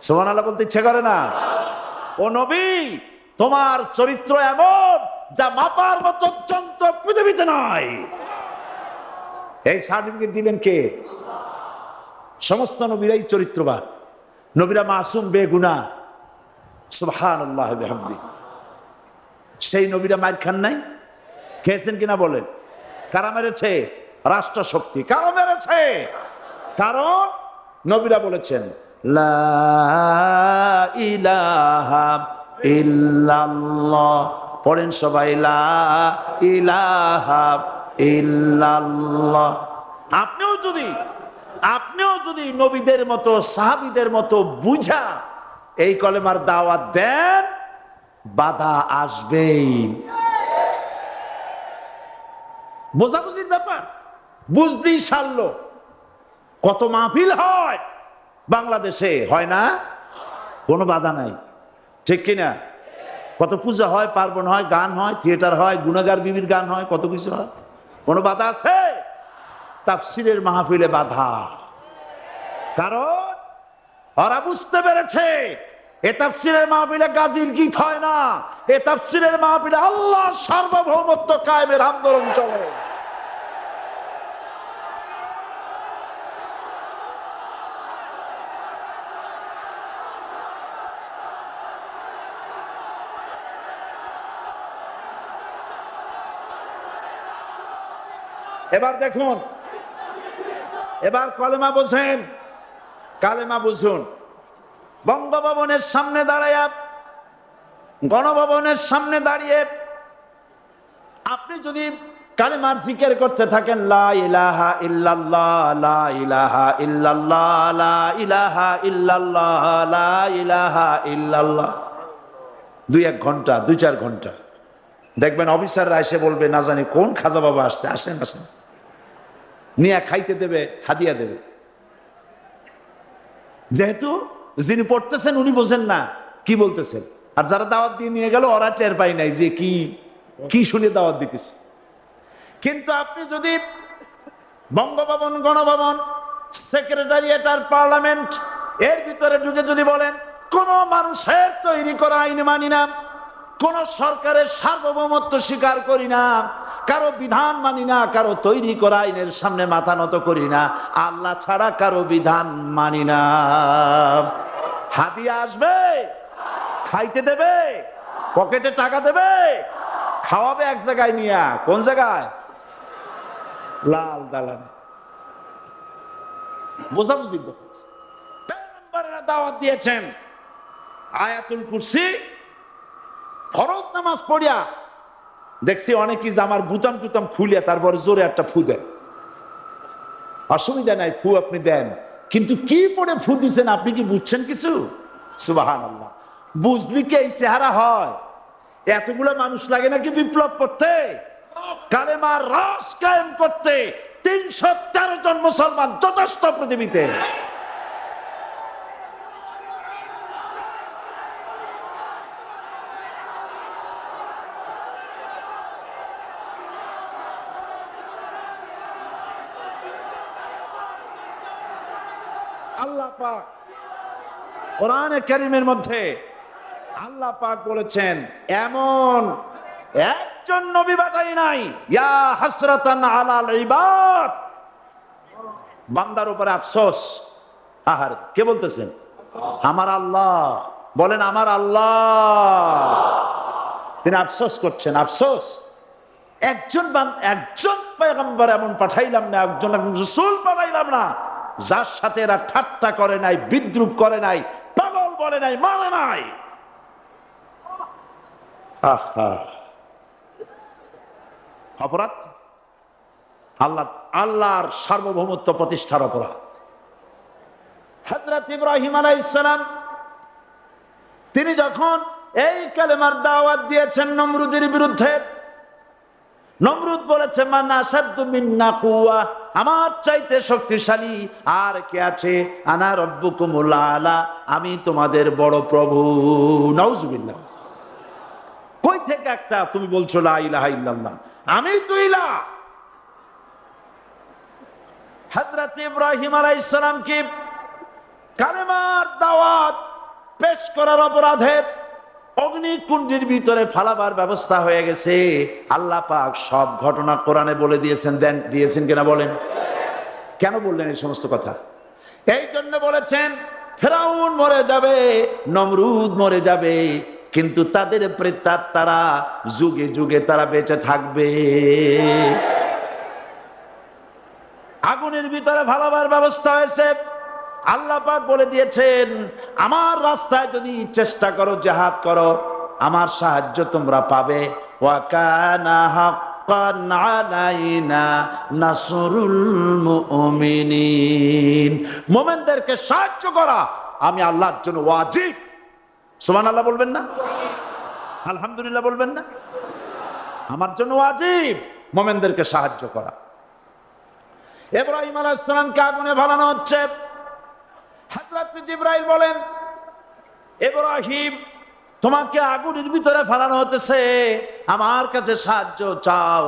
সুবহানাল্লাহ বলতে ইচ্ছে করে না? ও নবী, তোমার চরিত্র এমন যা মাপার মতো যন্ত্র পৃথিবীতে নাই। এই সার্টিফিকেট দিলেন কে? সমস্ত নবীরাই চরিত্রবান, নবীরা মাসুম বেগুনাহ। সুবহানাল্লাহ বিহামদিহি। সেই নবীরা মার খান নাই? খেয়েছেন কিনা বলেন? কারা মেরেছে? রাষ্ট্র শক্তি। কারা মেরেছে? কারণ নবীরা বলেছেন, লা ইলাহা ইল্লাল্লাহ। পড়েন সবাই, লা ইলাহা ইল্লাল্লাহ। আপনিও যদি নবীদের মতো, সাহাবীদের মতো বুঝা এই কলেমার দাওয়াত দেন, বাধা আসবেই। বোঝাবুঝির ব্যাপার, বুঝতেই সারলো। কত মাহফিল হয় বাংলাদেশে, হয় না? কোনো বাধা নাই, ঠিক কিনা? কত পূজা হয়, পার্বণ হয়, গান হয়, থিয়েটার হয়, গুনাগার বিবির গান হয়, কত কিছু হয়। কোনো বাধা আছে? তাফসীরের মাহফিলে বাধা। কারণ ওরা বুঝতে পেরেছে এ তাফসীরের মাহফিলে গাজীর গীত হয় না, এ তাফসীরের মাহফিলে আল্লাহর সার্বভৌমত্ব কায়েমের আন্দোলন চলে। এবার দেখুন, এবার কলেমা বোঝেন, কালেমা বুঝুন। বঙ্গভবনের সামনে দাঁড়ায়, গণভবনের সামনে দাঁড়িয়ে আপনি যদি কালেমার জিকির করতে থাকেন, লা ইলাহা ইল্লাল্লাহ, লা ইলাহা ইল্লাল্লাহ, লা ইলাহা ইল্লাল্লাহ, লা ইলাহা ইল্লাল্লাহ, 2-1 ঘন্টা, 2-4 ঘন্টা, দেখবেন অফিসাররা এসে বলবে, না জানি কোন খাজা বাবা আসছে, আসেন আসেন, নিয়ে খাইতে দেবে, হাদিয়া দেবে। যেহেতু যিনি পড়তেছেন উনি বোঝেন না কি বলতেছেন, আর যারা দাওয়াত দিয়ে নিয়ে গেল ওরা টের পায় নাই যে কি কি শুনে দাওয়াত দিতেছে। কিন্তু আপনি যদি বঙ্গভবন, গণভবন, সেক্রেটারিয়েট আর পার্লামেন্ট এর ভিতরে ঢুকে যদি বলেন, কোন মানুষের তৈরি করা আইন মানি না, কোন সরকারের সার্বভৌমত্ব স্বীকার করি না, কারো বিধান মানি না, কারো তৈরি করা আইনের সামনে মাথা নত করি না, আল্লাহ ছাড়া কারো বিধান মানি না, হাদিয়া আসবে, খাইতে দেবে, পকেটে টাকা দেবে, খাওয়াবে এক জায়গায় নিয়ে, কোন জায়গায়? লাল দালান। বোঝাবুঝি পেগম্বরেরা দাওয়াত দিয়েছেন আয়াতুল কুরসি ফরজ নামাজ পড়িয়া। দেখছি অনেকেই জামার বুতাম টুতাম খুলিয়া তারপরে জোরে একটা ফু দেয়। অসুবিধা নাই, ফু আপনি দেন, কিন্তু কি পড়ে ফু দিচ্ছেন আপনি কি বুঝছেন কিছু? সুবহানাল্লাহ। বুঝলি কি এই চেহারা হয়? এতগুলো মানুষ লাগে নাকি বিপ্লব করতে, কালেমার রস কায়েম করতে? 313 জন মুসলমান যথেষ্ট পৃথিবীতে। আল্লাহ পাক কোরআনে কারীমের মধ্যে আল্লাহ পাক বলেছেন, এমন একজন নবী পাঠাই নাই, ইয়া হাসরাতান আলাল ইবাদ, বান্দার উপরে আফসোস। আহার কে বলতেছেন? আমার আল্লাহ। বলেন আমার আল্লাহ। তিনি আফসোস করছেন, আফসোস একজন পয়গম্বর এমন পাঠাইলাম না, একজন রাসূল পাঠাইলাম না যার সাথে এরা ঠাট্টা করে নাই, বিদ্রুপ করে নাই, পাগল বলে নাই, মানে নাই। অপরাধ আল্লাহর সার্বভৌমত্ব প্রতিষ্ঠার অপরাধ। হযরত ইব্রাহিম আলাইহিস সালাম তিনি যখন এই কালেমার দাওয়াত দিয়েছেন নমরুদের বিরুদ্ধে, নমরুদ বলেছে, মান আসাদ্দু মিন্না কুওয়া, আমার চাইতে শক্তিশালী আর কে আছে? আনা রব্বুকুমুল আলা, আমি তোমাদের বড় প্রভু। নাউজুবিল্লাহ। কই থেকে একটা তুমি বলছো লা ইলাহা ইল্লাল্লাহ, আমি তো ইলাহ। হযরত ইব্রাহিম আলাইহিস সালামকে কালেমার দাওয়াত পেশ করার অপরাধে অগ্নিকুণ্ডের ভিতরে ফালাবার ব্যবস্থা হয়ে গেছে। আল্লাহ পাক সব ঘটনা কোরআনে বলে দিয়েছেন, দিয়েছেন কিনা বলেন? কেন বললেন এই সমস্ত কথা? এই জন্য বলেছেন, ফেরাউন মরে যাবে, নমরুদ মরে যাবে, কিন্তু তাদের প্রেতাত্মারা যুগে যুগে তারা বেঁচে থাকবে। আগুনের ভিতরে ফালাবার ব্যবস্থা হয়েছে। আল্লাহ পাক বলে দিয়েছেন, আমার রাস্তায় যদি চেষ্টা করো, জিহাদ করো, আমার সাহায্য তোমরা পাবে। ওয়া কানা হাক্কান আলাইনা নাসরুল মুমিনিন, মুমিনদেরকে সাহায্য করা আমি আল্লাহর জন্য ওয়াজিব। সুবহানাল্লাহ বলবেন না? আলহামদুলিল্লাহ বলবেন না? আমার জন্য ওয়াজিব মুমিনদেরকে সাহায্য করা। ইব্রাহিম আলাইহিস সালামকে আগুনে ভালানো হচ্ছে। হযরত জিবরাইল বলেন, ইব্রাহিম তোমাকে আগুনের ভিতরে ফেলানো হতেছে, আমার কাছে সাহায্য চাও,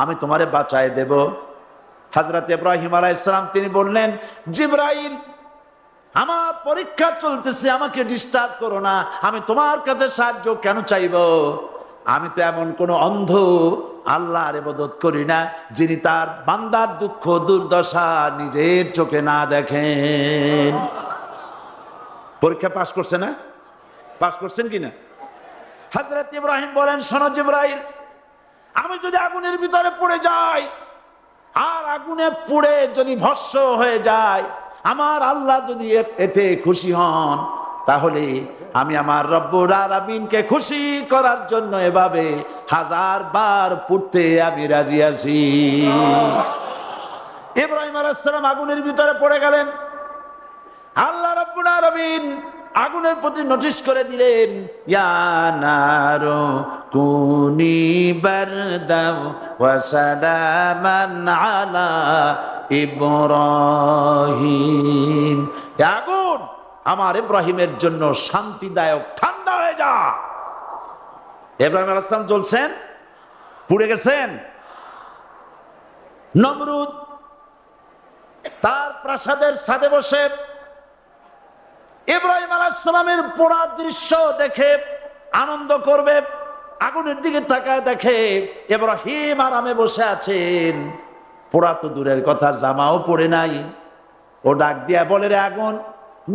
আমি তোমারে বাঁচায় দেব। হযরত ইব্রাহিম আলাইহিস সালাম তিনি বললেন, জিবরাইল আমার পরীক্ষা চলতেছে, আমাকে ডিস্টার্ব করো না, আমি তোমার কাছে সাহায্য কেন চাইব? আমি তো এমন কোন অন্ধ আল্লাহর ইবাদত করি না যিনি তার বান্দার দুঃখ দুর্দশা নিজের চোখে না দেখেন। পরীক্ষা পাস করছে না? পাস করছেন কিনা? হযরত ইব্রাহিম বলেন, শোনো জিবরাইল, আমি যদি আগুনের ভিতরে পড়ে যাই আর আগুনে পুড়ে যদি ভস্ম হয়ে যায়, আমার আল্লাহ যদি এতে খুশি হন, তাহলে আমি আমার রব্বুল আলামিনকে খুশি করার জন্য এভাবে 1000 বার পুড়তে আমি রাজি আছি। ইব্রাহিম আলাইহিস সালাম আগুনের ভিতরে পড়ে গেলেন। আল্লাহ রাব্বুল আলামিন আগুনের প্রতি নোটিশ করে দিলেন, ইয়া নারু কুনি বারদাও ওয়া সালামান আলা ইব্রাহিম। আগুন, আমার ইব্রাহিমের জন্য শান্তিদায়ক ঠান্ডা হয়ে যা। ইব্রাহিম আলাইহিস সালাম জ্বলছেন, পুড়ে গেছেন। নমরুদ তার প্রাসাদের ছাদে বসে ইব্রাহিম আলাইহিস সালামের পোড়া দৃশ্য দেখে আনন্দ করবে, আগুনের দিকে তাকায় দেখে ইব্রাহিম আরামে বসে আছেন। পোড়া তো দূরের কথা, জামাও পরে নাই। ও ডাক দিয়া বলে, রে আগুন,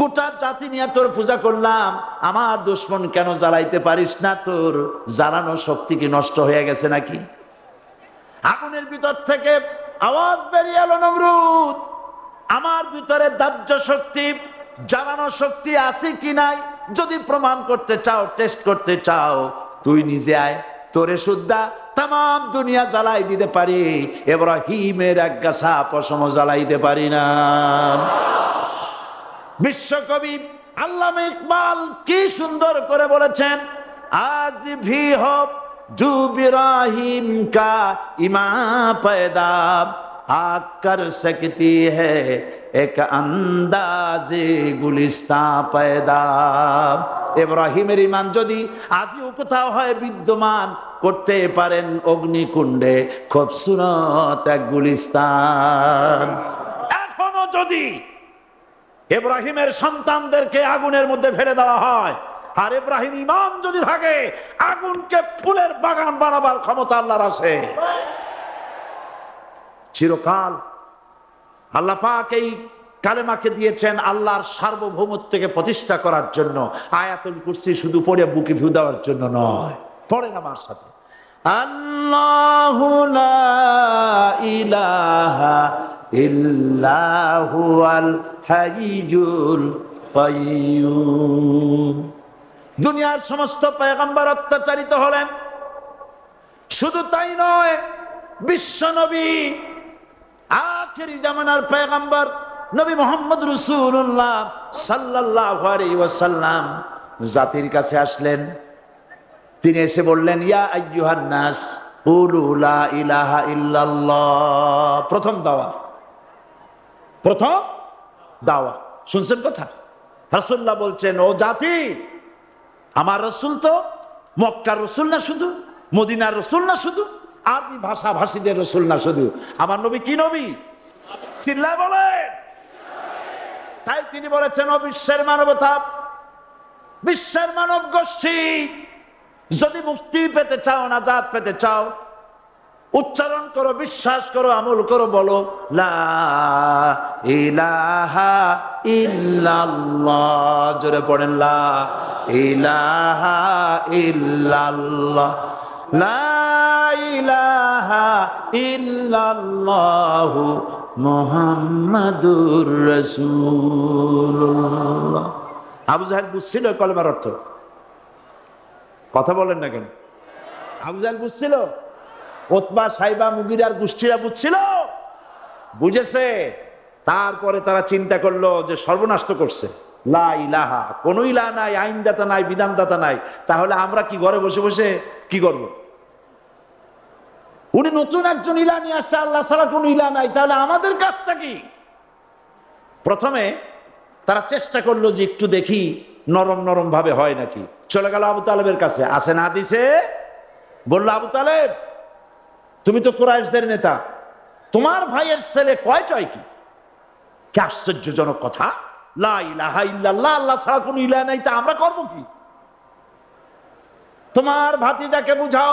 গোটা জাতি নিয়ে তোর পূজা করলাম, আমার দুশমন কেন জ্বালাইতে পারিস না? তোর জ্বালানো শক্তি কি নষ্ট হয়ে গেছে নাকি? আগুনের ভিতর থেকে আওয়াজ বেরিয়ে এলো, নমরুদ, আমার ভিতরে দাহ্য শক্তি, জ্বালানো শক্তি আছে কি নাই যদি প্রমাণ করতে চাও, টেস্ট করতে চাও, তুই নিজে আয়, তোরে সুদ্ধা তাম দুনিয়া জ্বালাই দিতে পারি, ইব্রাহিমের এক গাছা পশম জ্বালাইতে পারি না। বিশ্বকবি আল্লামা ইকবাল কি সুন্দর করে বলেছেন, আজ ভি হো জু ইব্রাহিম কা ইমা पैदा आग कर सकती है एक अंदाजे गुलिस्ता पैदा। ইব্রাহিমের ঈমান যদি আজও কোথাও হয় বিদ্যমান, করতে পারেন অগ্নিকুণ্ডে খুবসুরত এক গুলিস্তান। এখনো যদি ইব্রাহিমের সন্তানদেরকে আগুনের মধ্যে ফেলে দেওয়া হয়, আর ইব্রাহিম ঈমান যদি থাকে, আগুনকে ফুলের বাগান বানাবার ক্ষমতা আল্লাহর আছে। চিরকাল আল্লাহ পাক এই কালেমাকে দিয়েছেন আল্লাহর সার্বভৌমত্বকে প্রতিষ্ঠা করার জন্য। আয়াতুল কুরসি শুধু পড়ে বুকে ভিউ দেওয়ার জন্য নয়, পড়েন আমার সাথে, আল্লাহু লা ইলাহা ইল্লা হুয়াল হাইয়ুল কাইয়্যুম। দুনিয়ার সমস্ত পয়গম্বর অত্যাচারিত হলেন, শুধু তাই নয়, বিশ্ব নবী আখেরি জামানার পয়গম্বর নবী মুহাম্মদ রাসূলুল্লাহ সাল্লাল্লাহু আলাইহি ওয়াসাল্লাম জাতির কাছে আসলেন। তিনি এসে বললেন, ইয়া আইয়ুহান নাস কুলু লা ইলাহা ইল্লাল্লাহ। প্রথম দাওয়া, প্রথম দাওয়া। শুনছেন কথা? রাসূলুল্লাহ বলছেন, ও জাতি, আমার রাসূল তো মক্কার রাসূল না শুধু, মদিনার রাসূল না শুধু, আরবি ভাষা ভাষীদের রাসূল না শুধু, আমার নবী কি নবী? চিল্লায় বলেন। তাই তিনি বলেছেন, ও বিশ্বের মানবতা, বিশ্বের মানব গোষ্ঠী, যদি মুক্তি পেতে চাও, নাজাত পেতে চাও, উচ্চারণ করো, বিশ্বাস করো, আমল করো, বলো লা ইলাহা ইল্লাল্লাহ। জোরে পড়েন, লা ইলাহা ইল্লাল্লাহ, লা ইলাহা ইল্লাল্লাহু মুহাম্মাদুর রাসূলুল্লাহ। আবু জাহেল বুঝছিল কলেমার অর্থ? কথা বলেন না কেন? আবু জাহেল বুঝছিল? উতবা, সাইবা, মুগিরার গোষ্ঠীরা বুঝছিল? বুঝেছে। তারপরে তারা চিন্তা করলো যে সর্বনাশ তো করছে, লা ইলাহা, কোন ইলাহ নাই, আইনদাতা নাই, বিধানদাতা নাই, তাহলে আমরা কি ঘরে বসে বসে কি করব? উনি নতুন একজন ইলাহ নিয়ে আসছে, আল্লাহ ছাড়া কোন ইলাহ নাই, তাহলে আমাদের কাজটা কি? প্রথমে তারা চেষ্টা করলো যে একটু দেখি নরম নরম ভাবে হয় নাকি। চলে গেল আবু তালেবের কাছে, আসে না দিছে, বললো, আবু তালেব, তুমি তো কুরাইশদের নেতা, তোমার ভাইয়ের ছেলে কয়টায় কি? কি আশ্চর্যজনক কথা! লা ইলাহা ইল্লাল্লাহ, আল্লাহ ছাড়া কোনো ইলাহ নাই, তা আমরা করবো কি? তোমার ভাতিজাকে বুঝাও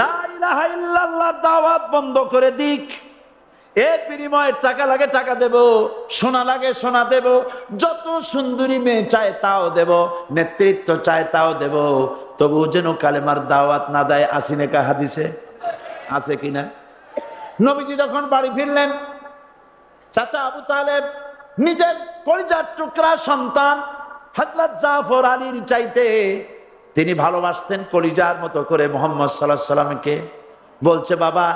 লা ইলাহা ইল্লাল্লাহ দাওয়াত বন্ধ করে দিক, এর বিনিময়ে টাকা লাগে টাকা দেব, সোনা লাগে সোনা দেব, যত সুন্দরী মেয়ে চায় তাও দেব, নেতৃত্ব চায় তাও দেব, তবু যেন কালেমার দাওয়াত না দেয়। আসিনে কা হাদিসে আছে কিনা? নবীজি যখন বাড়ি ফিরলেন, চাচা আবু তালেব নিজের কলিজার টুকরা সন্তান হযরত জাফর আলীর চাইতে তিনি ভালোবাসতেন কলিজার মতো করে মুহাম্মদ সাল্লাল্লাহু আলাইহি সাল্লামকে। বলছে, বাবা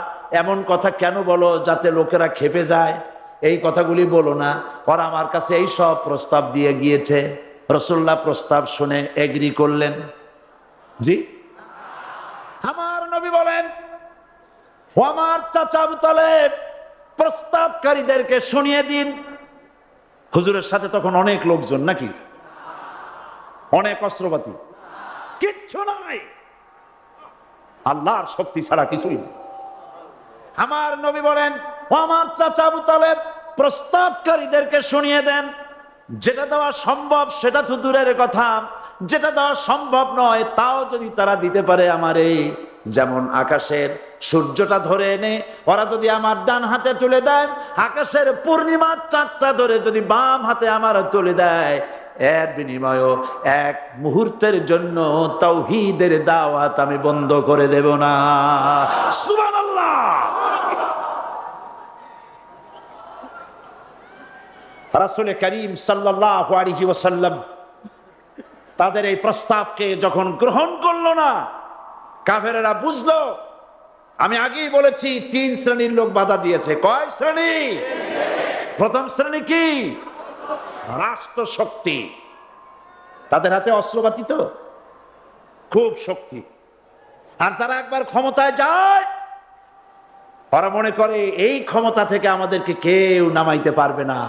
এমন কথা কেন বলো যাতে লোকেরা খেপে যায়? এই কথাগুলি বলো না, ওরা আমার কাছে এই সব প্রস্তাব দিয়ে গিয়েছে। রাসূলুল্লাহ প্রস্তাব শুনে এগ্রি করলেন। জি, আমার নবী বলেন, ও আমার চাচা আবু তালেব, প্রস্তাবকারীদেরকে শুনিয়ে দিন। হুজুরের সাথে তখন অনেক লোকজন, নাকি অনেক অস্ত্রপাতি, কিচ্ছু নাই, আল্লাহর শক্তি ছাড়া কিছুই নেই। আমার নবী বলেন, ও আমার চাচা আবু তালেব, প্রস্তাবকারীদেরকে শুনিয়ে দেন। যেটা দেওয়া সম্ভব সেটা তো দূরের কথা, যেটা দেওয়া সম্ভব নয় তাও যদি তারা দিতে পারে আমারে, যেমন আকাশের সূর্যটা ধরে এনে ওরা যদি আমার ডান হাতে তুলে দেয়, আকাশের পূর্ণিমার চাঁদটা ধরে যদি বাম হাতে আমার তুলে দেয়, এর বিনিময়ে এক মুহূর্তের জন্য তাওহীদের দাওয়াত আমি বন্ধ করে দেব না। সুবহানাল্লাহ। রাসূল করিম সাল্লাল্লাহু আলাইহি ওয়াসাল্লাম তাদের এই প্রস্তাবকে যখন গ্রহণ করলো না, কাফেরেরা বুঝলো, আমি আগেই বলেছি 3 শ্রেণীর লোক বাধা দিয়েছে। কয় শ্রেণী? প্রথম শ্রেণী কি? রাষ্ট্র শক্তি, তাদের হাতে অস্ত্রপাতি তো খুব শক্তি, আর তারা একবার ক্ষমতায় যায় ওরা মনে করে এই ক্ষমতা থেকে আমাদেরকে কেউ নামাইতে পারবে না।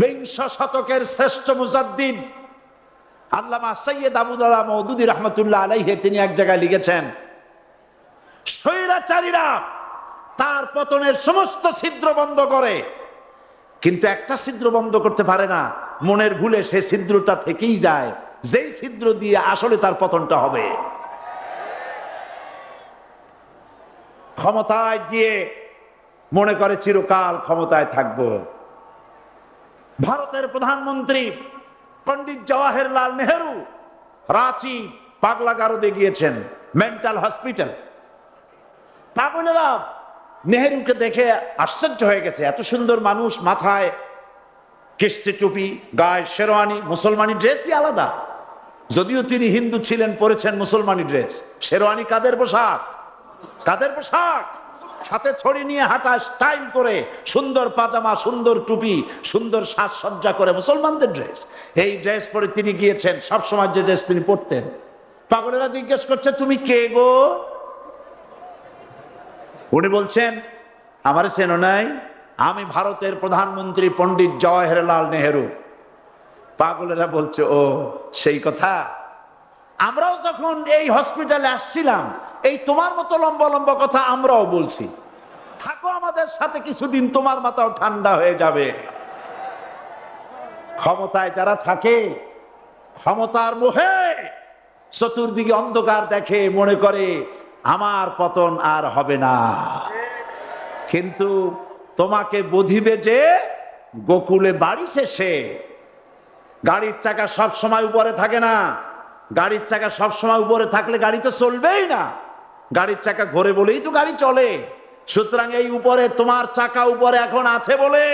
বিংশ শতকের শ্রেষ্ঠ মুজাদ্দিদ আল্লামা সৈয়দ আবুদুল্লাহ মওদুদী রাহমাতুল্লাহ আলাইহি তিনি এক জায়গায় লিখেছেন, স্বৈরাচারীরা তার পতনের সমস্ত ছিদ্র বন্ধ করে, কিন্তু একটা ছিদ্র বন্ধ করতে পারে না, মনের ভুলে সে ছিদ্রটা থেকেই যায়, যেই ছিদ্র দিয়ে আসলে তার পতনটা হবে। ক্ষমতায় গিয়ে মনে করে চিরকাল ক্ষমতায় থাকবো। ভারতের প্রধানমন্ত্রী পণ্ডিত জওয়াহরলাল নেহেরু রাঁচি পাগলাগারদে গিয়েছেন, মেন্টাল হসপিটাল। পাগলেরা নেহেরুকে দেখে আশ্চর্য হয়ে গেছে, এত সুন্দর মানুষ, মাথায় কিস্তি টুপি, গায়ে শেরওয়ানি, মুসলমানি ড্রেসই আলাদা, যদিও তিনি হিন্দু ছিলেন, পরেছেন মুসলমানি ড্রেস। শেরওয়ানি কাদের পোশাক? কাদের পোশাক? হাতে ছড়ি নিয়ে হাঁটা, স্টাইল করে, সুন্দর পাজামা, সুন্দর টুপি, সুন্দর সাজসজ্জা করে, মুসলমানদের ড্রেস। এই ড্রেস পরে তিনি গিয়েছেন, সবসময় যে ড্রেস তিনি পরতেন। পাগলেরা জিজ্ঞেস করছে, তুমি কে গো? উনি বলছেন, আমার চেনো নাই, আমি ভারতের প্রধানমন্ত্রী পণ্ডিত জওয়াহরলাল নেহেরু। পাগলেরা বলছে, ও সেই কথা, আমরাও যখন এই হসপিটালে আসছিলাম এই তোমার মতো লম্বা লম্বা কথা আমরাও বলছি, থাকো আমাদের সাথে কিছুদিন, তোমার মাথাও ঠান্ডা হয়ে যাবে। ক্ষমতায় যারা থাকে, ক্ষমতার মোহে চতুর্দিকে অন্ধকার দেখে, মনে করে আমার পতন আর হবে না। কিন্তু তোমাকে বধিবে যে গোকুলে বাড়ি শেষে। গাড়ির চাকা সব সময় উপরে থাকে না, গাড়ির চাকা সব সময় উপরে থাকলে গাড়ি তো চলবেই না, গাড়ির চাকা ঘোরে বলেই তো গাড়ি চলে। সুতরাং এই উপরে তোমার চাকা উপরে এখন আছে বলে,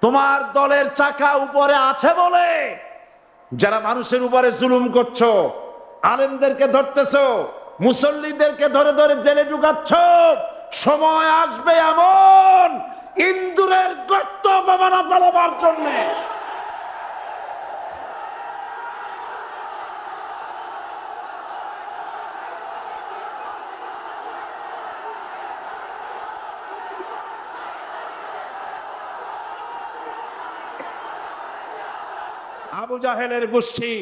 তোমার দলের চাকা উপরে আছে বলে যারা মানুষের উপরে জুলুম করছো, আলেমদেরকে ধরতেছো, মুসল্লিদেরকে ধরে ধরে জেলে ঢুকাচ্ছ, সময় আসবে এমন ইন্দুরের গর্ত বাবানা পালাবার জন্য। আবু জাহেলের গোষ্ঠী,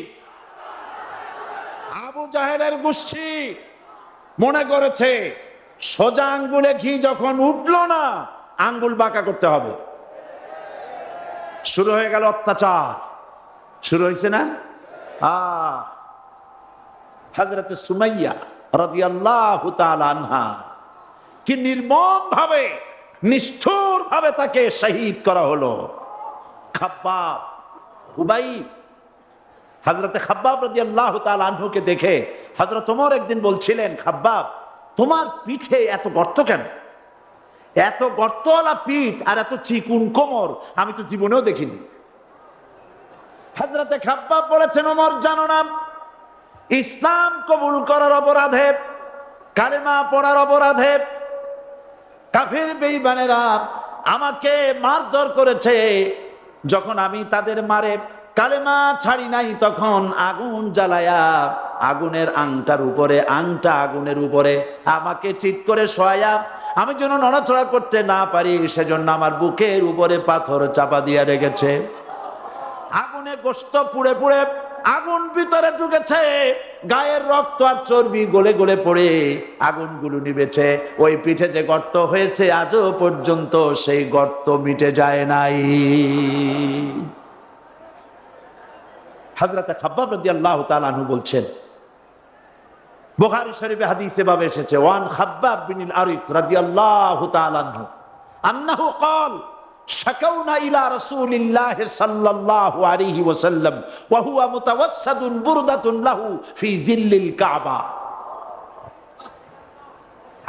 আবু জাহেলের গোষ্ঠী মনে করেছে সোজা আঙ্গুলে ঘি যখন উঠলো না, আঙ্গুল বাঁকা করতে হবে। শুরু হয়ে গেল অত্যাচার, শুরু হয়েছে না? হযরত সুমাইয়া রাদিয়াল্লাহু তাআলা আনহা কি নির্মম ভাবে, নিষ্ঠুর ভাবে তাকে শহীদ করা হলো। খাব্বাব, হুবাইব, হযরত খাব্বাব রাদিয়াল্লাহু তাআলা আনহুকে দেখে হযরত ওমর একদিন বলছিলেন, খাব্বাব তোমার পিঠে এত গর্ত কেন? এত গর্তওয়ালা পিঠ আর এত চিকুন কোমর আমি তো জীবনেও দেখিনি। হযরত খাব্বাব বলেছেন, ওমর জানো না, ইসলাম কবুল করার অপরাধে, কালেমা পড়ার অপরাধে কাফির বেঈমানেরা আমাকে মারধর করেছে। যখন আমি তাদের মারে কালেমা ছাড়ি নাই, তখন আগুন জ্বালায়া আগুনের আংটার উপরে, আংটা আগুনের উপরে আমাকে চিৎ করে শোয়ায়া, আমি যেন নড়াচড়া করতে না পারি সেজন্য আমার বুকের উপরে পাথর চাপা দিয়ে রেখেছে। আগুনে গোশত পুড়ে পুড়ে আগুন ভিতরে ঢুকেছে, গায়ের রক্ত আর চর্বি গলে গলে পড়ে আগুনগুলো নিভেছে। ওই পিঠে যে গর্ত হয়েছে আজও পর্যন্ত সেই গর্ত মিটে যায় নাই। হযরত খাব্বাব রাদিয়াল্লাহু তাআলা আনহু বলছেন, বুখারী শরীফে হাদিসে ভাবে এসেছে, ওয়ান খাব্বাব বিন আরিত রাদিয়াল্লাহু তাআলা আনহু আন্নাহু ক্বাল শাকাউনা ইলা রাসূলিল্লাহ সাল্লাল্লাহু আলাইহি ওয়াসাল্লাম ওয়া হুয়া মুতাওয়াসসাদুন বুরদাতুন লাহু ফি জিল্লিল কাবা।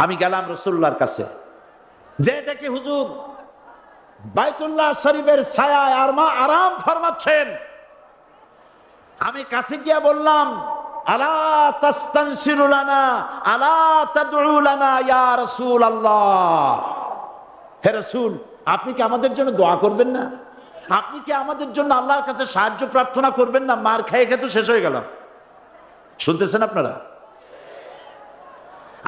আমি গেলাম রাসূলুল্লাহর কাছে, যে দেখি হুজুর বাইতুল্লাহ শরীফের ছায়ায় আরাম ফরমাচ্ছেন। আমি কাছে গিয়া বললাম, আলা তাস্তানসিরু লানা আলা তাদউ লানা ইয়া রাসূলুল্লাহ, হে রাসূল আপনি কি আমাদের জন্য দোয়া করবেন না? আপনি কি আমাদের জন্য আল্লাহর কাছে সাহায্য প্রার্থনা করবেন না? মার খেয়ে খেয়ে তো শেষ হয়ে গেলাম। শুনতেছেন আপনারা?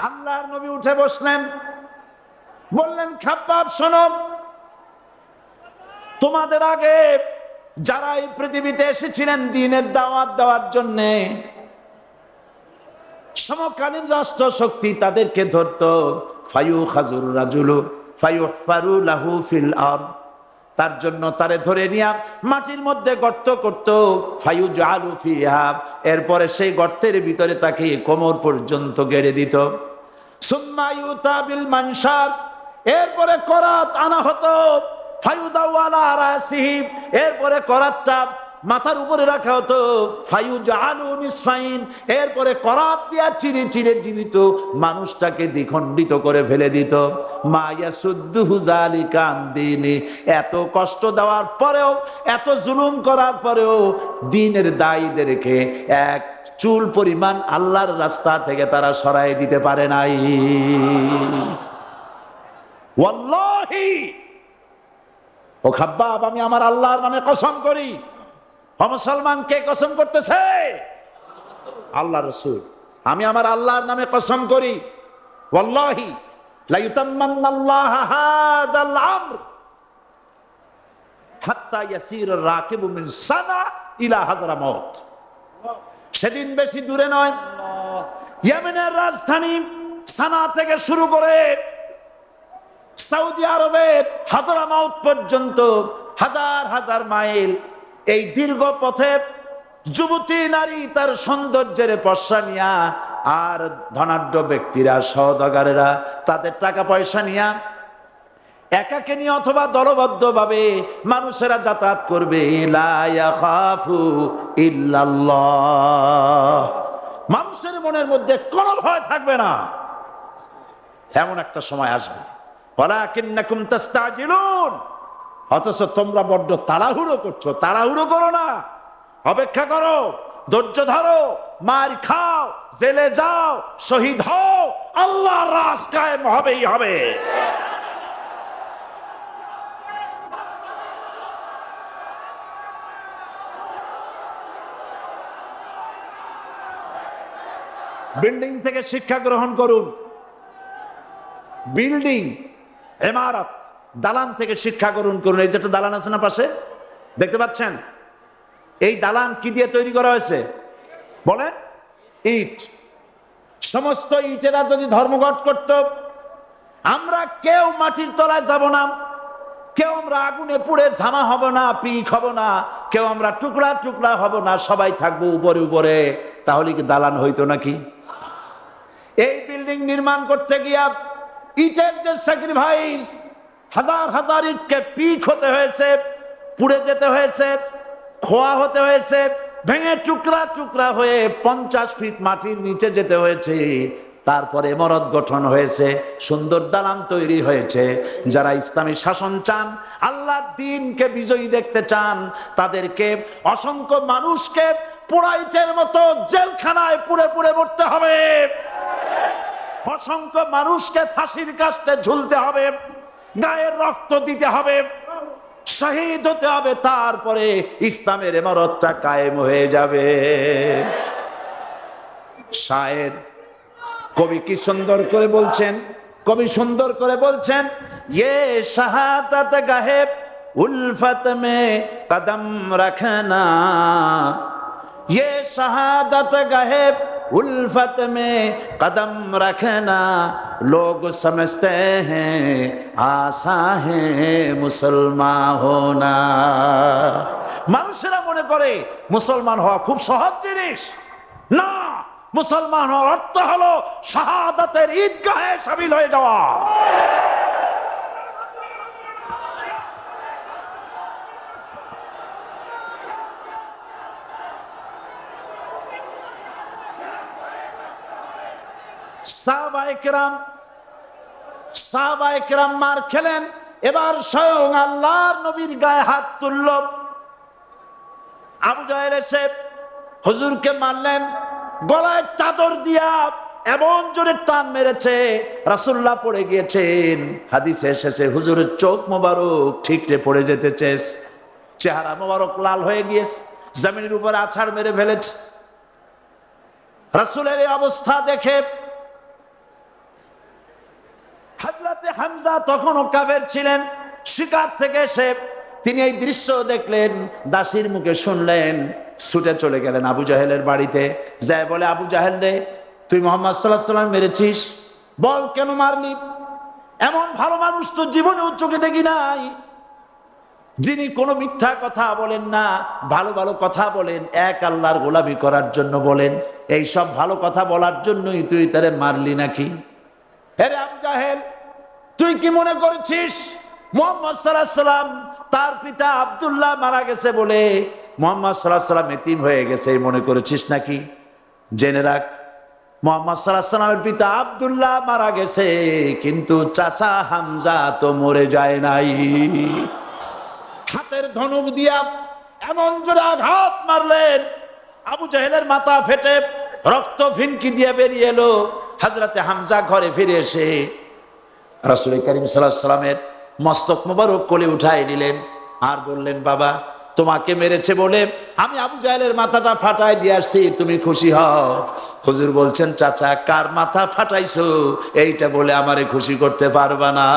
আল্লাহর নবী উঠে বসলেন, বললেন, খাব্বাব শোনো, তোমাদের আগে যারা এই পৃথিবীতে এসেছিলেন দ্বীনের দাওয়াত দেওয়ার জন্য, সমকালীন রাষ্ট্র শক্তি তাদেরকে ধরতো, ফায়ুখাজুর রাজুলু ফায়ুহফারু লাহু ফিল আরদ, তার জন্য তারে ধরে নিয়া মাটির মধ্যে গর্ত করত, ফায়ুজআলু ফিহা, এরপরে সেই গর্তের ভিতরে তাকে কোমর পর্যন্ত গেড়ে দিত। সুম্মা ইউতা বিল মানশার, এরপরে করাত আনা হতো, ফায়ুদাউ আলা রাসিহি, এরপরে করাতটা মাথার উপরে রাখা হতো, ফায়ুজআলু নিসফাইন, এরপরে করাত দিয়া চিরে চিরে জীবিত মানুষটাকে দ্বিখণ্ডিত করে ফেলে দিত। মা ইয়াসুদ্দুহু যালিকা আন দীনি, এত কষ্ট দেওয়ার পরেও, এত জুলুম করার পরেও দ্বীনের দায়ীদেরকে এক চুল পরিমাণ আল্লাহর রাস্তা থেকে তারা সরাই দিতে পারে নাই। ওয়াল্লাহি, ও খাব্বাব আমি আমার আল্লাহর নামে কসম করি। মুসলমান কে কসম করতেছে? আল্লাহ রাসূল। আমি আমার আল্লাহর নামে কসম করি, ওয়াল্লাহি লা ইউতাম্মান্নাল্লাহু হাদাল আমর হাত্তা ইয়াসির রাকিবু মিন সানা ইলা হাযরামাউত। সেদিন বেশি দূরে নয়, ইয়েমেনের রাজধানী সানা থেকে শুরু করে সৌদি আরবের হাযরামাউত পর্যন্ত হাজার হাজার মাইল, এই দীর্ঘ পথে যুবতী নারী তার সৌন্দর্যের পশ্চা নিয়া, আর ধনাঢ্য ব্যক্তিরা সওদাগরেরা তাদের টাকা পয়সা নিয়া একাকে নিয়ে অথবা দলবদ্ধ ভাবে মানুষেরা যাতায়াত করবে। লা ইয়াখাফু ইল্লাল্লাহ, মানুষের মনের মধ্যে কোনো ভয় থাকবে না। এমন একটা সময় আসবে, ওয়ালাকিন্নাকুম তাস্তাজিলুন, অথচ তোমরা বড্ড তাড়াহুড়ো করছো। তাড়াহুড়ো করো না, অপেক্ষা করো, ধৈর্য ধরো, মার খাও, জেলে যাও, শহীদ হও, আল্লাহর রাজ কায়েম হবেই হবে। বিল্ডিং থেকে শিক্ষা গ্রহণ করুন। বিল্ডিং, ইমারত, দালান থেকে শিক্ষা গ্রহণ করুন। এই যেটা দালান আছে না পাশে, দেখতে পাচ্ছেন? এই দালান কি দিয়ে তৈরি করা হয়েছে বলেন? ইট। সমস্ত ইটেরা যদি ধর্মঘট করত, আমরা কেউ মাটির তলায় যাব না, কেউ আমরা আগুনে পুড়ে ঝামা হব না, পিক হব না, কেউ আমরা টুকরা টুকরা হব না, সবাই থাকবো উপরে উপরে। তাহলে কি দালান হইতো নাকি? এই বিল্ডিং নির্মাণ করতে গিয়া ইটের যে স্যাক্রিফাইস, হাজার হাজার ইটকে পিক হতে হয়েছে, পুড়ে যেতে হয়েছে, খোয়া হতে হয়েছে, ভেঙে টুকরা টুকরা হয়ে 50 ফিট মাটির নিচে যেতে হয়েছে, তারপরে ইমারত গঠন হয়েছে, সুন্দর দালান তৈরি হয়েছে। যারা ইসলামী শাসন চান, আল্লাহর দ্বীনকে বিজয়ী দেখতে চান, তাদেরকে অসংখ্য মানুষকে পোড়াইটের মতো জেলখানায় পুড়ে পুড়ে মরতে হবে, অসংখ্য মানুষকে ফাঁসির কাস্তে ঝুলতে হবে, গায়ের রক্ত দিতে হবে, শহীদ হতে হবে, তারপরে ইসলামের ইমারতটা কায়েম হয়ে যাবে। শায়ের কবি কি সুন্দর করে বলছেন, কবি সুন্দর করে বলছেন, ये शहादत गाहे उल्फत में कदम रखना, ये शहादत गाहे उल्फत में कदम रखना, लोग समझते हैं आसा है मुसलमान होना। মানুষেরা মনে করে মুসলমান হওয়া খুব সহজ জিনিস। না, মুসলমান হওয়ার অর্থ হলো শাহাদাতের ঈদগাহে শামিল হয়ে যাওয়া। সাহাবায়ে কেরাম মার খেলেন, এবার স্বয়ং আল্লাহর নবীর গায়ে হাত তুলল। আবু জাহেল এসে হুজুরকে মারলেন, গলায় চাদর দিয়া এমন জোরে টান মেরেছে, রাসূলুল্লাহ পড়ে গিয়েছেন। হাদিসে এসেছে হুজুরের চোখ মোবারক ঠিকরে পড়ে যেতেছে, চেহারা মোবারক লাল হয়ে গিয়েছে, জমিনের উপর আছাড় মেরে ফেলেছে। রাসূলের এই অবস্থা দেখে হযরতে হামজা তখনও কাফের ছিলেন, শিকার থেকে এসে তিনি এই দৃশ্য দেখলেন, দাসীর মুখে শুনলেন, ছুটে চলে গেলেন আবু জাহেলের বাড়িতে। যায় বলে, আবু জাহেল রে, তুই মুহাম্মদ সাল্লাল্লাহু আলাইহি ওয়াসাল্লাম মেরেছিস, বল কেন মারলি? এমন ভালো মানুষ তো জীবনেও চোখে দেখি নাই, যিনি কোনো মিথ্যা কথা বলেন না, ভালো ভালো কথা বলেন, এক আল্লাহর গোলামি করার জন্য বলেন। এই সব ভালো কথা বলার জন্যই তুই তারে মারলি নাকি? হে আবু জাহেল, তুই কি মনে করেছিস মুহাম্মদ সাল্লাল্লাহু আলাইহি ওয়াসাল্লাম তার পিতা আব্দুল্লাহ মারা গেছে বলে মুহাম্মদ সাল্লাল্লাহু আলাইহি ওয়াসাল্লাম এতিম হয়ে গেছে মনে করেছিস নাকি? জেনে রাখ, মুহাম্মদ সাল্লাল্লাহু আলাইহি ওয়াসাল্লামের পিতা আব্দুল্লাহ মারা গেছে, কিন্তু চাচা হামজা তো মরে যায় নাই। হাতের ধনুক দিয়া এমন জোরে আঘাত মারলেন, আবু জাহেলের মাথা ফেটে রক্ত ভিনকি দিয়ে বেরিয়ে এলো। হযরতে হামজা ঘরে ফিরে এসে রাসূল করিম সাল্লাল্লাহু আলাইহি ওয়াসাল্লামের মস্তক মোবারক কোলে উঠায় নিলেন আর বললেন, বাবা, তোমাকে মেরেছে বলে আমি আবু জাহেলের মাথাটা ফাটাই দিয়ে আসছি, তুমি খুশি হও। হুজুর বলছেন, চাচা, কার মাথা ফাটাইছো এইটা বলে আমারে খুশি করতে পারবা না।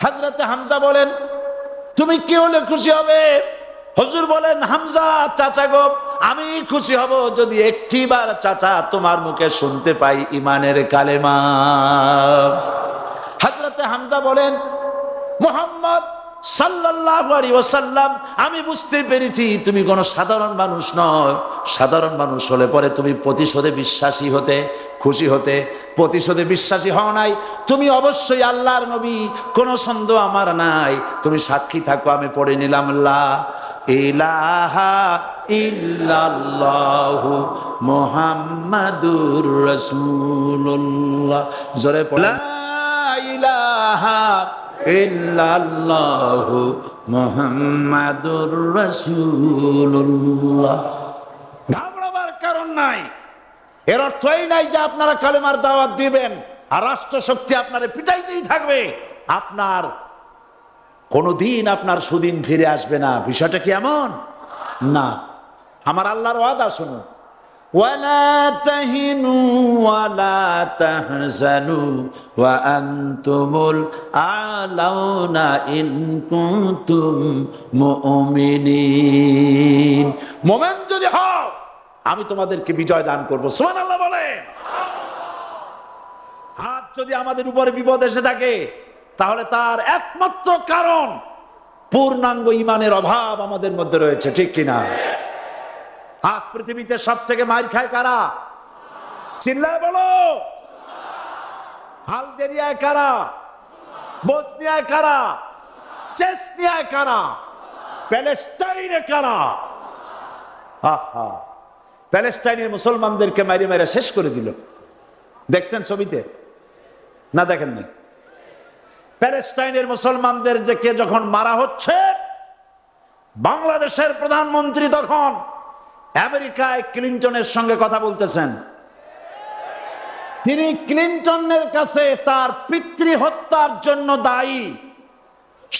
হযরতে হামজা বলেন, তুমি কি হলে খুশি হবে? হুজুর বলেন, হামজা চাচা গো, আমি খুশি হব যদি একটিবার চাচা তোমার মুখে শুনতে পাই ঈমানের কালেমা। হযরতে হামজা বলেন, মুহাম্মদ সাল্লাল্লাহু আলাইহি ওয়াসাল্লাম, আমি বুঝতে পেরেছি তুমি কোনো সাধারণ মানুষ নয়। সাধারণ মানুষ হলে পরে তুমি প্রতিশোধে বিশ্বাসী হতে, খুশি হতে। প্রতিশোধে বিশ্বাসী হও নাই, তুমি অবশ্যই আল্লাহর নবী, কোনো সন্দেহ আমার নাই। তুমি সাক্ষী থাকো, আমি পড়ে নিলাম, লা ইলাহা ইল্লাল্লাহু মুহাম্মাদুর রাসূলুল্লাহ। জোরে পড়ো, লা ইলাহা ইল্লাল্লাহু মুহাম্মাদুর রাসূলুল্লাহ। ঘাবড়াবার কারণ নাই। এর অর্থ এই নাই যে আপনারা কালেমার দাওয়াত দিবেন আর রাষ্ট্র শক্তি আপনারে পিটাইতেই থাকবে, আপনার কোনদিন আপনার সুদিন ফিরে আসবে না। বিষয়টা কি এমন না। আমার আল্লাহর ওয়াদা শুনুন, ওয়ালা তাহিনু ওয়ালা তাহজানু ওয়া আনতুমুল আলাউনা ইন কুনতুম মুমিনিন। মুমিন যদি হও, আমি তোমাদেরকে বিজয় দান করব। সুবহানাল্লাহ বলেন। হাত যদি আমাদের উপরে বিপদ এসে থাকে তাহলে তার একমাত্র কারণ পূর্ণাঙ্গ ঈমানের অভাব আমাদের মধ্যে রয়েছে, ঠিক কিনা? আজ পৃথিবীতে সব থেকে মার খায় কারা? চিল্লায় বলো। আলজেরিয়ায় কারা? বসনিয়ায় কারা? চেচনিয়ায় কারা? প্যালেস্টাইনে কারা? আহা, প্যালেস্টাইনের মুসলমানদেরকে মারি মেরে শেষ করে দিল। দেখছেন ছবিতে না দেখেননি? প্যালেস্টাইনের মুসলমানদের যে কে যখন মারা হচ্ছে, বাংলাদেশের প্রধানমন্ত্রী তখন আমেরিকায় ক্লিনটনের সঙ্গে কথা বলতেছেন। তিনি ক্লিনটনের কাছে তার পিতৃ হত্যার জন্য দায়ী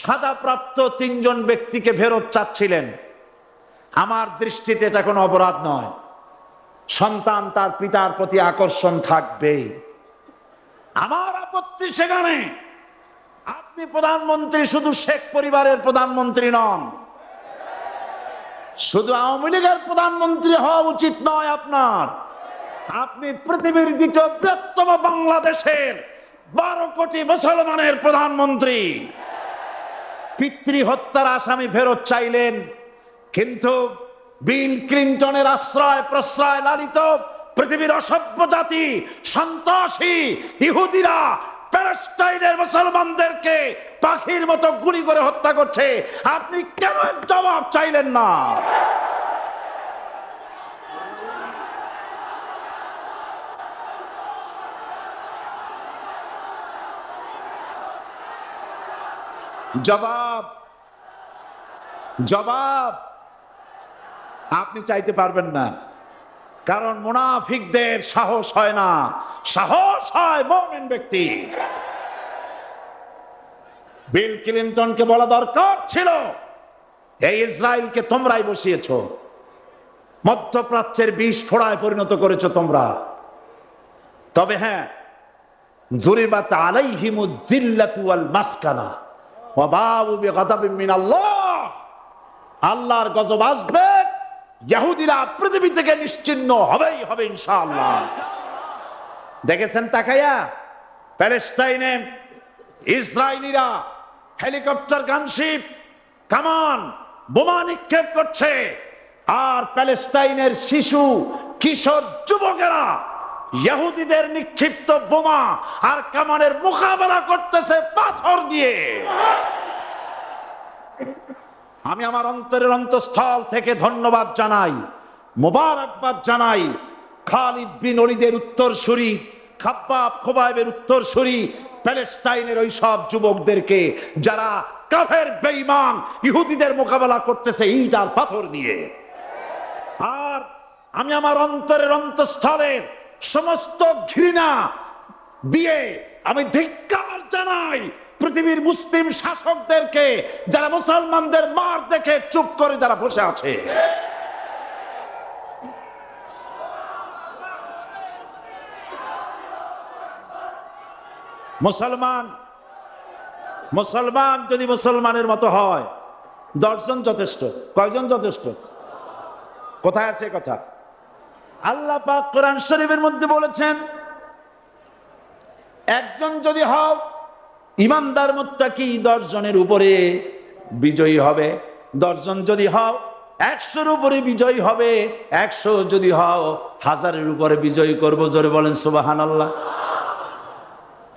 সাজাপ্রাপ্ত 3 জন ব্যক্তিকে ফেরত চাচ্ছিলেন। আমার দৃষ্টিতে এটা কোনো অপরাধ নয়। সন্তান তার পিতার প্রতি আকর্ষণ থাকবে, আমার আপত্তি সেখানে। আপনি প্রধানমন্ত্রী, শুধু শেখ পরিবারের প্রধানমন্ত্রী নন, শুধু আওয়ামী লীগের প্রধানমন্ত্রী হওয়া উচিত নয় আপনার। আপনি পৃথিবীর দ্বিতীয় বৃহত্তম বাংলাদেশের 12 কোটি মুসলমানের প্রধানমন্ত্রী। পিতৃ হত্যার আসামি ফেরত চাইলেন, কিন্তু বিল ক্লিনটনের আশ্রয় প্রশ্রয় লালিত পৃথিবীর অসভ্য জাতি সন্ত্রাসী ইহুদিরা প্যালেস্টাইনের মুসলমানদেরকে পাখির মতো গুলি করে হত্যা করছে। আপনি কেন জবাব চাইলেন না? জবাব জবাব আপনি চাইতে পারবেন না, কারণ মুনাফিকদের সাহস হয় না, সাহস হয় মুমিন ব্যক্তি। বিল ক্লিনটনকে বলা দরকার ছিল, এই ইসরায়েলকে তোমরাই বসিয়েছো, মধ্যপ্রাচ্যের বিষ ফোড়ায় পরিণত করেছো তোমরা। তবে হ্যাঁ, যুরিবাত আলাইহিমুয যিল্লাতু ওয়াল মাসকানা ওয়া বাউ বিগাদাবিন মিনাল্লাহ। আল্লাহর গজব আসবে, ইহুদিরা পৃথিবী থেকে নিশ্চিহ্ন হবেই হবে ইনশাআল্লাহ। দেখেছেন তাকায়া, প্যালেস্টাইনে ইসরায়েলিরা হেলিকপ্টার, গানশিপ, কামান, বোমা নিক্ষেপ করছে, আর প্যালেস্টাইনের শিশু কিশোর যুবকেরা ইহুদিদের নিক্ষিপ্ত বোমা আর কামানের মোকাবেলা করতেছে পাথর দিয়ে। আমি আমার অন্তরের অন্তঃস্থল থেকে ধন্যবাদ জানাই, মোবারকবাদ জানাই খালিদ বিন ওলীদের উত্তরসূরি, খাব্বাব খোবাইবের উত্তরসূরি প্যালেস্টাইনের ওই সব যুবকদেরকে যারা কাফের বেঈমান ইহুদিদের মোকাবেলা করতেছে ইট আর পাথর দিয়ে। আর আমি আমার অন্তরের অন্তঃস্থলের সমস্ত ঘৃণা দিয়ে আমি ধিক্কার জানাই পৃথিবীর মুসলিম শাসকদেরকে, যারা মুসলমানদের মার দেখে চুপ করে যারা বসে আছে। মুসলমান যদি মুসলমানের মতো হয়, 10 জন যথেষ্ট। কয়জন যথেষ্ট? কোথায় আছে কথা? আল্লাহ পাক কোরআন শরীফের মধ্যে বলেছেন, একজন যদি হও ইমানদার মুত্তাকি 10 জনের উপরে বিজয়ী হবে। 10 জন যদি হও 100-এর উপরে বিজয়ী হবে। 100 যদি হও 1000-এর উপরে বিজয়ী করব। জোরে বলেন সুবহানাল্লাহ।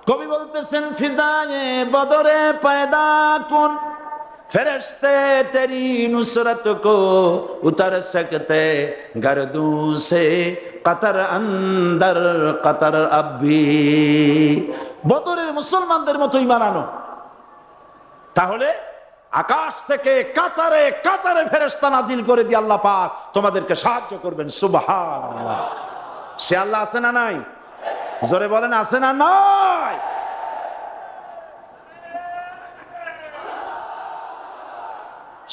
কবি বলতেছেন, ফিজায়ে বদরে পয়দা কুন ফেরেশতে তেরি নুসরত কো উতার সকতে গর্দু সে কতর অন্দর কতর আবি। বদরের মুসলমানদের মতো ঈমান আনো, তাহলে আকাশ থেকে কাতারে কাতারে ফেরেশতা নাজিল করে দিয়ে আল্লাহ পাক তোমাদেরকে সাহায্য করবেন। সুবহানাল্লাহ। সে আল্লাহ আছে না নাই? জোরে বলেন, আছে না নাই?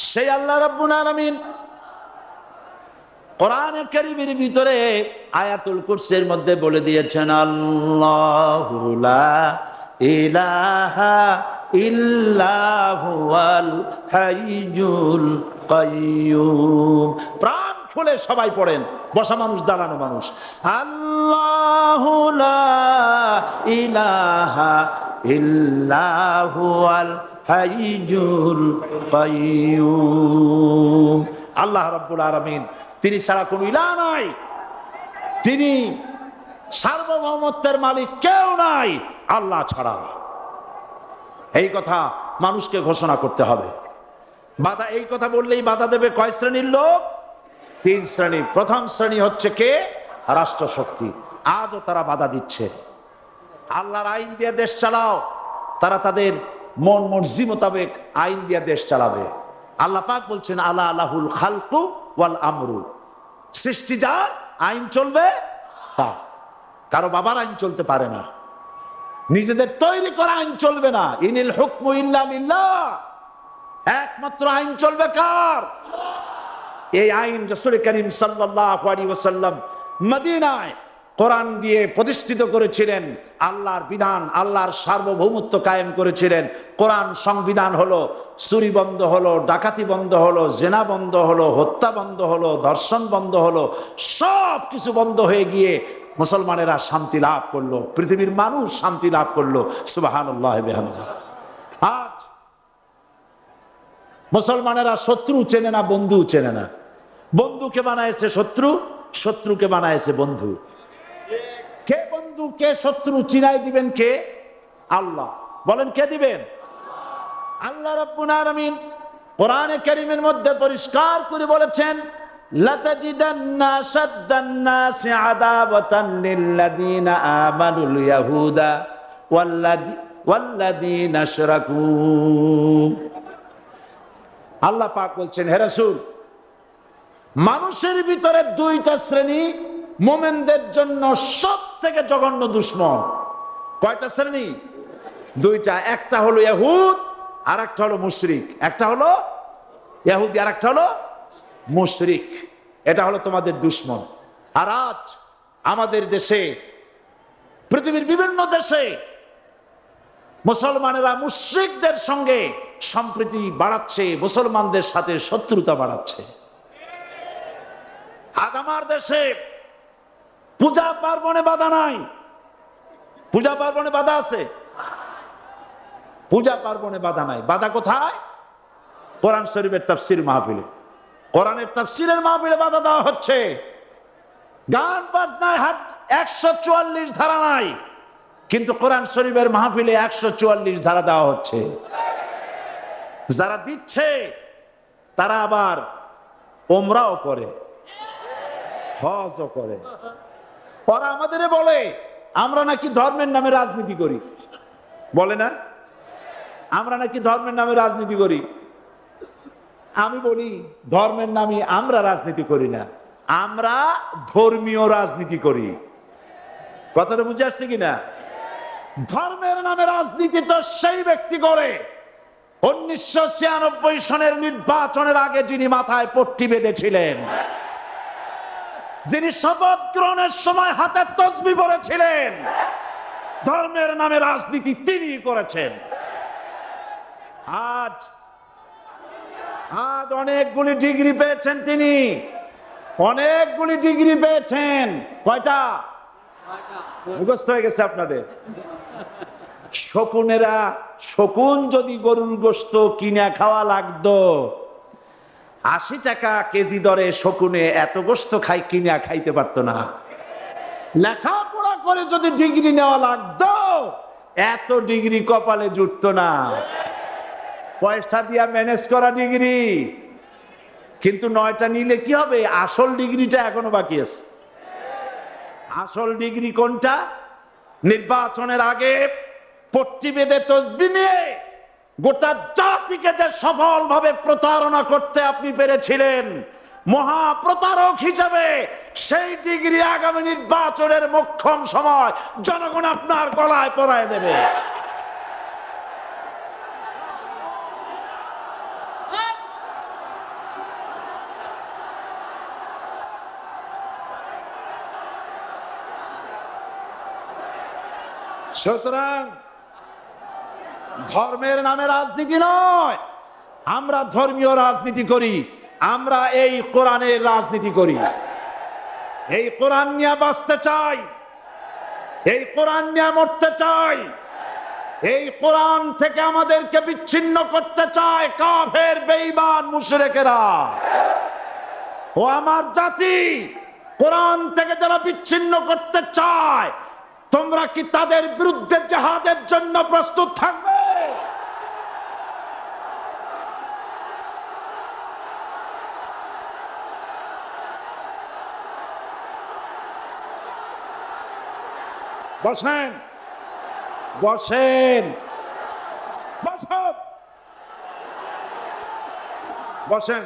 সেই আল্লাহ রাব্বুল আলামিন কোরআনে কারীমের ভিতরে আয়াতুল কুরসির মধ্যে বলে দিয়েছেন, আল্লাহু লা ইলাহা ইল্লা হুয়াল হাইয়ুল কাইয়্যুম। প্রাণ খুলে সবাই পড়েন, বসা মানুষ দাঁড়ানো মানুষ। আল্লাহু লা ইলাহা ইল্লাহু আল হাইয়ুল কাইয়্যুম। আল্লাহ রাব্বুল আলামিন, তিনি ছাড়া কোনো ইলাহ নাই, তিনি সার্বভৌমত্বের মালিক কেউ নাই আল্লাহ ছাড়া। এই কথা মানুষকে ঘোষণা করতে হবে। বাধা, এই কথা বললেই বাধা দেবে কয় শ্রেণীর লোক? 3 শ্রেণী। প্রথম শ্রেণী হচ্ছে কে? রাষ্ট্রশক্তি। আজও তারা বাধা দিচ্ছে। আল্লাহর আইন দিয়ে দেশ চালাও, তারা তাদের মন মর্জি মোতাবেক আইন দিয়ে দেশ চালাবে। আল্লাহ পাক বলছেন আলা আলাহুল খালকু ওয়াল আমরু, সৃষ্টি যার, আইন চলবে তার। কারো বাবার আইন চলতে পারে না, নিজেদের তৈরি করা আইন চলবে না। ইনিল হুকমু ইল্লা লিল্লাহ, একমাত্র আইন চলবে কার? এই আইন রাসূল করিম সাল্লাল্লাহু আলাইহি ওয়াসাল্লাম মদিনায় কোরআন দিয়ে প্রতিষ্ঠিত করেছিলেন। আল্লাহর বিধান, আল্লাহর সার্বভৌমত্ব কায়েম করেছিলেন। কোরআন সংবিধান হলো, চুরি বন্ধ হলো, ডাকাতি বন্ধ হলো, জেনা বন্ধ হলো, হত্যা বন্ধ হলো, ধর্ষণ বন্ধ হলো, সব কিছু বন্ধ হয়ে গিয়ে মুসলমানেরা শান্তি লাভ করলো, পৃথিবীর মানুষ শান্তি লাভ করলো। সুবহানাল্লাহ বিহামদিহি। আজ মুসলমানেরা শত্রু চেনে না, বন্ধু চেনে না। বন্ধুকে বানাইছে শত্রু, শত্রুকে বানাইছে বন্ধু। কে বন্ধু কে শত্রু চিনাই দিবেন কে? আল্লাহ। বলেন কে দিবেন? আল্লাহ রাব্বুল আলামিন কোরআনে কারীমের মধ্যে পরিষ্কার করে বলেছেন, লাতাজিদান্না শাদ্দান নাসি আদাওয়াতান লিল্লাযীনা আমানুল ইয়াহুদা ওয়াল্লাযীনা আশরাকু। আল্লাহ পাক বলছেন, হে রাসূল, মানুষের ভিতরে 2টা শ্রেণী মুমিনদের জন্য সব থেকে জঘন্য দুশমন। কয়টা শ্রেণী? 2টা। একটা হলো ইহুদ, আর একটা হলো মুশরিক। একটা হলো ইহুদি, আর একটা হলো মুশরিক। এটা হলো তোমাদের দুশমন। আর আজ আমাদের দেশে, পৃথিবীর বিভিন্ন দেশে মুসলমানেরা মুশরিকদের সঙ্গে সম্প্রীতি বাড়াচ্ছে, মুসলমানদের সাথে শত্রুতা বাড়াচ্ছে। আজ আমার দেশে পূজা পার্বণে বাধা নাই। পূজা পার্বণে বাধা আছে? পূজা পার্বণে বাধা নাই। বাধা কোথায়? কোরআন শরীফের তাফসীর মাহফিলে। কোরআনের তাফসীরের মাহফিলে বাধা দেওয়া হচ্ছে। গান বাজনায় 144 ধারা নাই, কিন্তু কোরআন শরীফের মাহফিলে 144 ধারা দেওয়া হচ্ছে। যারা দিচ্ছে তারা আবার ওমরাও করে, হজও করে। ওরা আমাদের বলে আমরা নাকি ধর্মের নামে রাজনীতি করি। বলে না? আমরা নাকি ধর্মের নামে রাজনীতি করি। আমি বলি, ধর্মের নামে আমরা রাজনীতি করি না, আমরা ধর্মীয় রাজনীতি করি। কথাটা বুঝে আসছে কিনা? ধর্মের নামে রাজনীতি তো সেই ব্যক্তি করে 1996 সনের নির্বাচনের আগে যিনি মাথায় পট্টি বেঁধেছিলেন, যিনি শপথ গ্রহণের সময় হাতে তসবিহ পড়েছিলেন। ধর্মের নামে রাজনীতি তিনি করেছেন। আজ অনেকগুলি ডিগ্রি পেয়েছেন তিনি, অনেকগুলি ডিগ্রি পেয়েছেন। কয়টা? মুখস্থ হয়ে গেছে আপনাদের। শকুনেরা, শকুন যদি গরুর গোশত কিনে খাওয়া লাগতো, 80 টাকা কেজি দরে শকুনে এত গোশত কিনা খাইতে পারতো না। লেখাপড়া করে যদি ডিগ্রি নেওয়া লাগতো, এত ডিগ্রি কপালে জুটতো না। পয়সা দিয়া ম্যানেজ করা ডিগ্রি, কিন্তু 9টা নিলে কি হবে? আসল ডিগ্রিটা এখনো বাকি আছে। আসল ডিগ্রি কোনটা? নির্বাচনের আগে পট্টি বেঁধে তসবিহ নিয়ে গোটা জাতিকে যে সফলভাবে প্রতারণা করতে আপনি পেরেছিলেন, মহা প্রতারক হিসেবে সেই ডিগ্রি আগামী নির্বাচনের মোক্ষম সময় জনগণ আপনার গলায় পরায় দেবে। সুতরাং ধর্মের নামে রাজনীতি নয়, আমরা ধর্মীয় রাজনীতি করি। আমরা এই কোরআনের রাজনীতি করি, এই কোরআন নিয়ে বাঁচতে চাই, এই কোরআন নিয়ে মরতে চাই, এই কোরআন থেকে আমাদেরকে বিচ্ছিন্ন করতে চায় কাফের বেঈমান মুশরিকেরা। ও আমার জাতি, কোরআন থেকে যারা বিচ্ছিন্ন করতে চায়, তোমরা কি তাদের বিরুদ্ধে জিহাদের জন্য প্রস্তুত থাকবে? বসেন, বসেন, বসেন, বসেন,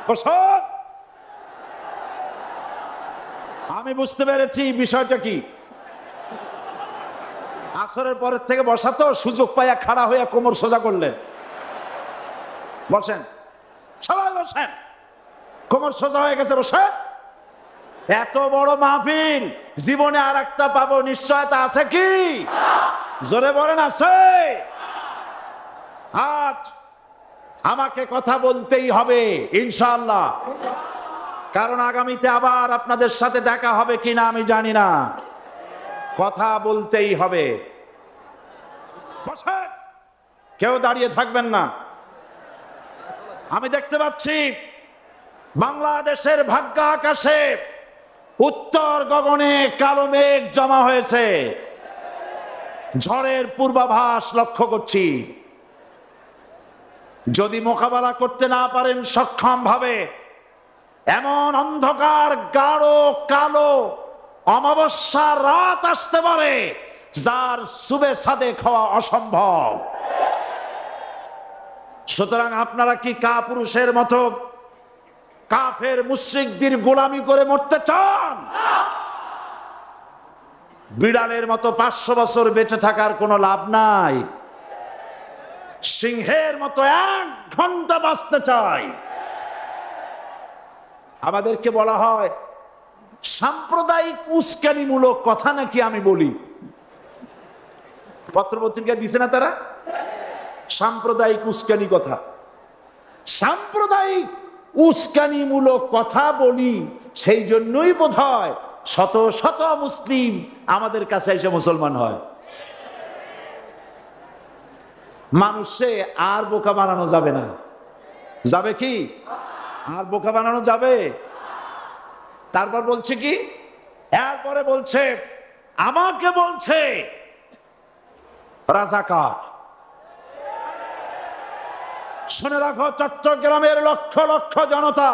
বসেন। আমি বুঝতে পেরেছি বিষয়টা কি। আসরের পরের থেকে বসা তো, সুযোগ পাইয়া খাড়া হইয়া কোমর সোজা করলেন। বসেন, সবাই বসেন, কোমর সোজা হয়ে গেছে, বসেন। এত বড় মাহফিল, জীবনে আর একটা পাবো নিশ্চয়তা আছে কি? জোরে বলেন, আছে? আজ আমাকে কথা বলতেই হবে ইনশাআল্লাহ, কারণ আগামীতে আবার আপনাদের সাথে দেখা হবে কিনা আমি জানি না। কথা বলতেই হবে। বসেন, কেউ দাঁড়িয়ে থাকবেন না। আমি দেখতে পাচ্ছি বাংলাদেশের ভাগ্য আকাশে উত্তর গগনে কালো মেঘ জমা হয়েছে, ঝড়ের পূর্বাভাস লক্ষ্য করছি। যদি মোকাবেলা করতে না পারেন সক্ষম ভাবে, এমন অন্ধকার গাঢ় কালো অমাবস্যা রাত আসতে পারে যার সুবে সাদে খাওয়া অসম্ভব। সুতরাং আপনারা কি কাপুরুষের মতো কাফের মুশরিকদের গোলামি করে মরতে চান? বিড়ালের মতো 500 বছর বেঁচে থাকার কোনো লাভ নাই। সিংহের মতো 1 ঘন্টা বাঁচতে চাই। আমাদেরকে বলা হয় সাম্প্রদায়িক উস্কানিমূলক কথা নাকি আমি বলি। পত্রপত্রিকা দিছে না তারা? সাম্প্রদায়িক উস্কানি কথা, সাম্প্রদায়িক উস্কানিমূলক কথা বলি, সেই জন্যই বোধহয় শত শত মুসলিম আমাদের কাছে এসে মুসলমান হয়। মানুষে আর বোকা বানানো যাবে না। যাবে কি? আর বোকা বানানো যাবে? তারপর বলছে কি, এরপরে বলছে আমাকে বলছে রাজাকার। শুনে রাখো চট্টগ্রামের লক্ষ লক্ষ জনতা,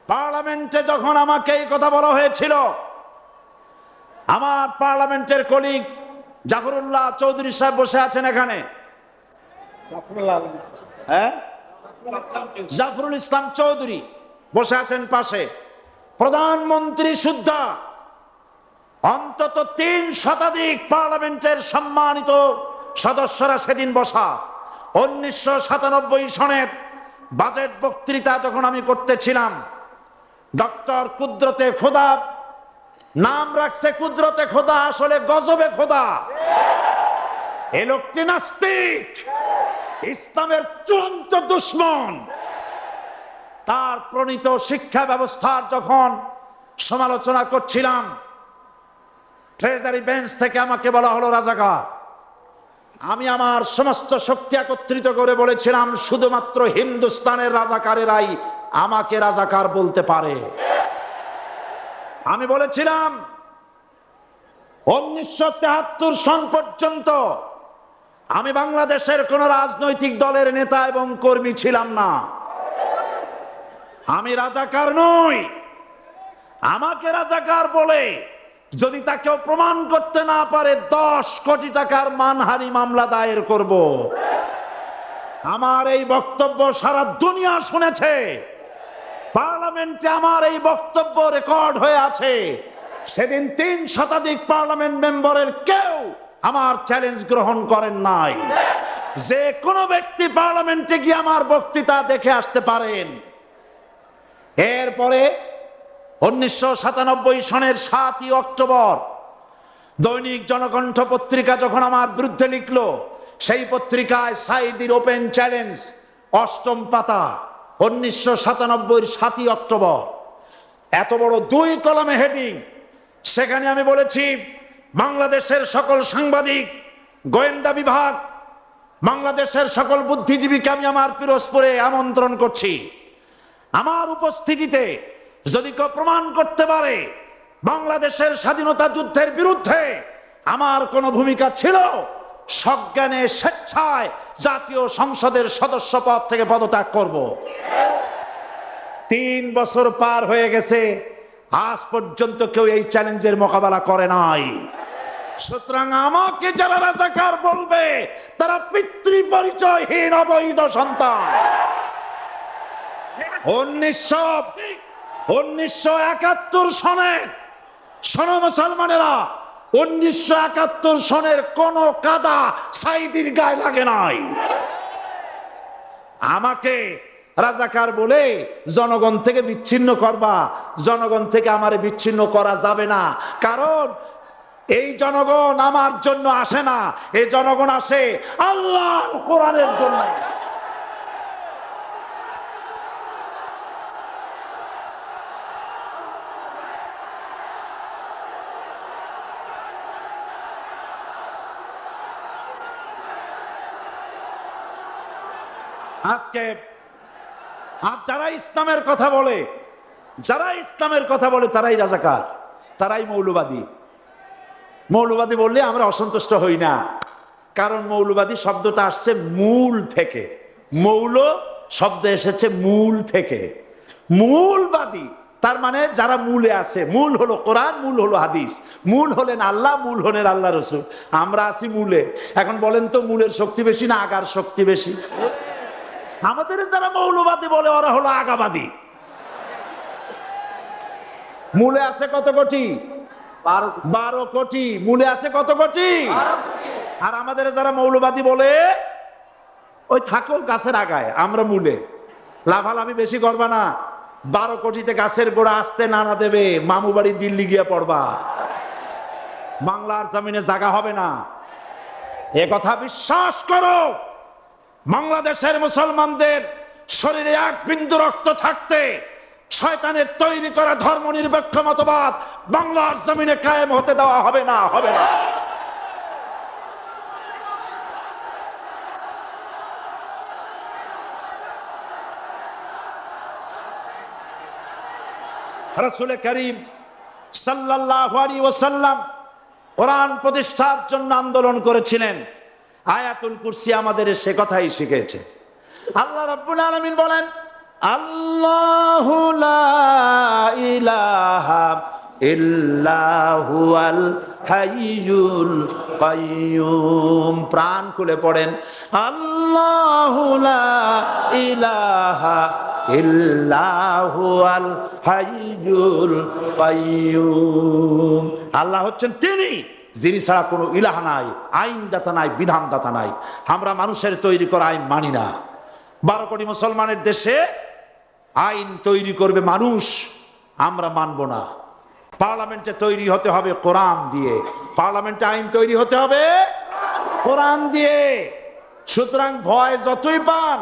পার্লামেন্টে যখন আমাকে এই কথা বলা হয়েছিল, আমার পার্লামেন্টের কলিগ জাফরুল্লাহ চৌধুরী সাহেব বসে আছেন এখানে, জাফরুল ইসলাম চৌধুরী বসে আছেন পাশে, প্রধানমন্ত্রী সুদ্ধা, অন্তত 3 শতাধিক পার্লামেন্টের সম্মানিত সদস্যরা সেদিন বসা। 1997 সনের বাজেট বক্তৃতা যখন আমি করতেছিলাম, ডক্টর কুদরতে খোদা, নাম রাখছে কুদরতে খোদা, আসলে গজবে খোদা। এই লোকটি নাস্তিক, ইসলামের চূড়ান্ত দুশমন। তার প্রণীত শিক্ষা ব্যবস্থার যখন সমালোচনা করছিলাম, ট্রেজারি বেঞ্চ থেকে আমাকে বলা হলো রাজাকার। আমি আমার সমস্ত শক্তি একত্রিত করে বলেছিলাম শুধুমাত্র হিন্দুস্তানের রাজাকারেরাই আমাকে রাজাকার বলতে পারে। আমি বলেছিলাম 1973 সন পর্যন্ত আমি বাংলাদেশের কোন রাজনৈতিক দলের নেতা এবং কর্মী ছিলাম না। আমি রাজাকার নই। আমাকে রাজাকার বলে যদি তাকেও প্রমাণ করতে না পারে 10 কোটি টাকার মানহানি মামলা দায়ের করব। আমার এই বক্তব্য সারা দুনিয়া শুনেছে। পার্লামেন্টে আমার এই বক্তব্য রেকর্ড হয়ে আছে। সেদিন 3 শতাধিক পার্লামেন্ট মেম্বারের কেউ আমার চ্যালেঞ্জ গ্রহণ করেন নাই। যে কোনো ব্যক্তি পার্লামেন্টে গিয়ে আমার বক্তৃতা দেখে আসতে পারেন। এরপরে 1997 সনের 7ই অক্টোবর দৈনিক জনকণ্ঠ পত্রিকা যখন আমার বিরুদ্ধে লিখলো, সেই পত্রিকায় সাঈদীর ওপেন চ্যালেঞ্জ, অষ্টম পাতা, 1997 7ই অক্টোবর। এত বড় 2 কলমে হেডিং। সেখানে আমি বলেছি, বাংলাদেশের সকল সাংবাদিক, গোয়েন্দা বিভাগ, বাংলাদেশের সকল বুদ্ধিজীবীকে আমি আমার পিরোজপুরে আমন্ত্রণ করছি। আমার উপস্থিতিতে যদি কেউ প্রমাণ করতে পারে বাংলাদেশের স্বাধীনতা যুদ্ধের বিরুদ্ধে আমার কোনো ভূমিকা ছিল, সজ্ঞানে স্বেচ্ছায় জাতীয় সংসদের সদস্য পদ থেকে পদত্যাগ করব। 3 বছর পার হয়ে গেছে, আজ পর্যন্ত কেউ এই চ্যালেঞ্জের মোকাবেলা করে নাই। সুতরাং আমাকে যারা রাজাকার বলবে তারা পিতৃ পরিচয়হীন অবৈধ সন্তান। 1971 সনে, শোনো মুসলমানেরা, 1971 সনের কোন কাদা সাইদির গায়ে লাগে নাই। আমাকে রাজাকার বলে জনগণ থেকে বিচ্ছিন্ন করবা, জনগণ থেকে আমারে বিচ্ছিন্ন করা যাবে না। কারণ এই জনগণ আমার জন্য আসে না, এই জনগণ আসে আল্লাহর কোরআনের জন্য। আজকে যারা ইসলামের কথা বলে, তারাই রাজাকার, তারাই মৌলবাদী। মৌলবাদী বললে আমরা অসন্তুষ্ট হই না, কারণ মৌলবাদী শব্দটা আসছে মূল থেকে। মৌল শব্দ এসেছে মূল থেকে। মূলবাদী তার মানে যারা মূলে আছে। মূল হলো কোরআন, মূল হলো হাদিস, মূল হলেন আল্লাহ, মূল হলেন আল্লাহ রসুল। আমরা আছি মূলে। এখন বলেন তো, মূলের শক্তি বেশি না আগার শক্তি বেশি? আমাদের যারা মৌলবাদী বলে ওরা হলো আগাবাদী। মূলে আছে কত কোটি? 12 কোটি। মূলে আছে কত কোটি? আর আমাদের যারা মৌলবাদী বলে ওই থাকো গাছের আগায়, আমরা মূলে। লাভালাভি বেশি করবা না, 12 কোটিতে গাছের গোড়া আসতে নানা দেবে, মামু বাড়ি দিল্লি গিয়ে পড়বা, বাংলার জমিনে জায়গা হবে না। এ কথা বিশ্বাস করো। বাংলাদেশের মুসলমানদের শরীরে 1 বিন্দু রক্ত থাকতে শয়তানের তৈরি করা ধর্ম নিরপেক্ষ মতবাদ বাংলার জমিনে কায়েম হতে দেওয়া হবে না, হবে না। রাসূল করিম সাল্লাল্লাহু আলাইহি ওয়াসাল্লাম কোরআন প্রতিষ্ঠার জন্য আন্দোলন করেছিলেন। আয়াতুল কুরসি আমাদের সে কথাই শিখেছে। আল্লাহ রাব্বুল আলামিন বলেন, আল্লাহু লা ইলাহা ইল্লা হুয়াল হাইয়ুল কাইয়্যুম। প্রাণ খুলে পড়েন, আল্লাহু লা ইলাহা ইল্লা হুয়াল হাইয়ুল কাইয়্যুম। আল্লাহ হচ্ছেন তিনি যিনি ছাড়া কোনো ইলাহ নাই, আইনদাতা নাই, বিধানদাতা নাই। আমরা মানুষের তৈরি করা আইন মানি না। 12 কোটি মুসলমানের দেশে আইন তৈরি করবে মানুষ, আমরা মানব না। পার্লামেন্টে তৈরি হতে হবে কোরআন দিয়ে, পার্লামেন্টে আইন তৈরি হতে হবে কোরআন দিয়ে। সুতরাং ভয় যতই পান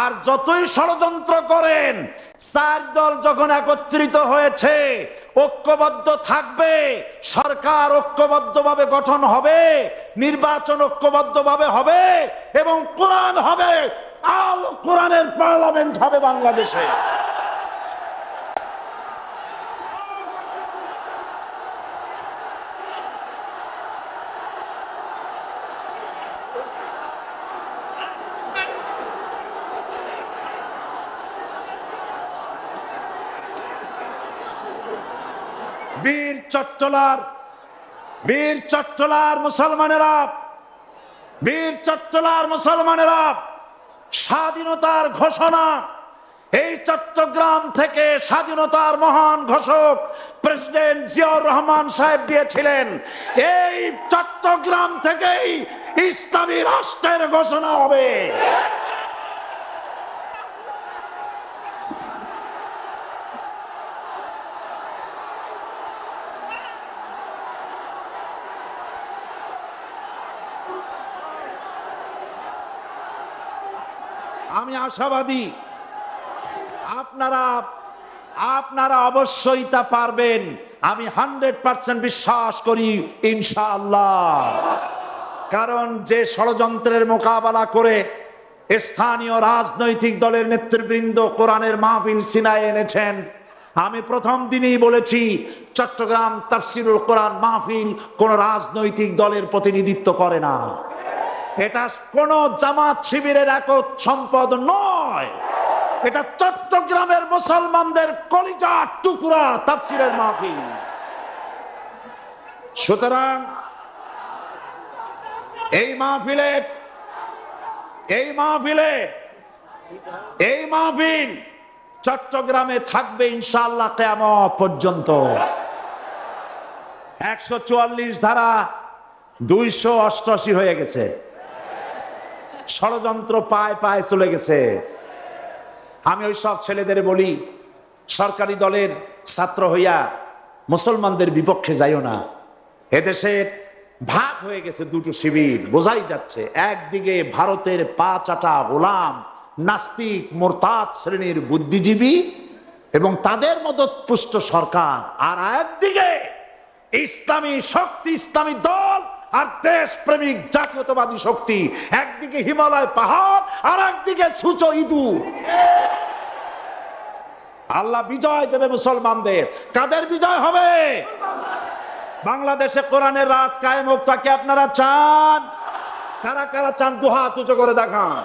আর যতই ষড়যন্ত্র করেন, 4 দল যখন একত্রিত হয়েছে, ঐক্যবদ্ধ থাকবে, সরকার ঐক্যবদ্ধভাবে গঠন হবে, নির্বাচন ঐক্যবদ্ধভাবে হবে এবং কোরআন হবে, আল কোরআনের পার্লামেন্ট হবে বাংলাদেশে। বীর চট্টলার মুসলমানেরা স্বাধীনতার ঘোষণা, এই চট্টগ্রাম থেকে স্বাধীনতার মহান ঘোষক প্রেসিডেন্ট জিয়াউর রহমান সাহেব দিয়েছিলেন। এই চট্টগ্রাম থেকেই ইসলামী রাষ্ট্রের ঘোষণা হবে। আমি আশাবাদী আপনারা আপনারা অবশ্যই তা পারবেন। আমি 100% বিশ্বাস করি ইনশাআল্লাহ। কারণ যে ষড়যন্ত্রের মোকাবেলা করে স্থানীয় রাজনৈতিক দলের নেতৃবৃন্দ কোরআনের মাহফিল সিনায় এনেছেন, আমি প্রথম দিনেই বলেছি চট্টগ্রাম তাফসীরুল কোরআন মাহফিল কোন রাজনৈতিক দলের প্রতিনিধিত্ব করে না। এটা কোন জামাত শিবিরের একক সম্পদ নয়, এটা চট্টগ্রামের মুসলমানদের কলিজার টুকরা তাফসীরের মাহফিল। সুতরাং এই মাহফিল চট্টগ্রামে থাকবে ইনশাআল্লাহ কিয়ামত পর্যন্ত। 144 ধারা 288 হয়ে গেছে, ষড়যন্ত্র পায় পায় চলে গেছে। আমি ওই সব ছেলেদের বলি, সরকারি দলের ছাত্র হইয়া মুসলমানদের বিপক্ষে যাইও না। এদেশের ভাগ হয়ে গেছে দুটো শিবির, বোঝাই যাচ্ছে। একদিকে ভারতের পা চাটা গোলাম নাস্তিক মোরতাদ শ্রেণীর বুদ্ধিজীবী এবং তাদের মদতপুষ্ট সরকার, আর একদিকে ইসলামী শক্তি, ইসলামী দল আর দেশ প্রেমিক জাতীয়তাবাদী শক্তি। একদিকে হিমালয় পাহাড় আর একদিকে সূচো ইঁদুর। আল্লাহ বিজয় দেবে মুসলমানদের। কাদের বিজয় হবে? বাংলাদেশে কোরআনের রাজ কায়েম হোক, তাকে আপনারা চান? কারা কারা চান? দুহাত উঁচু করে দেখান।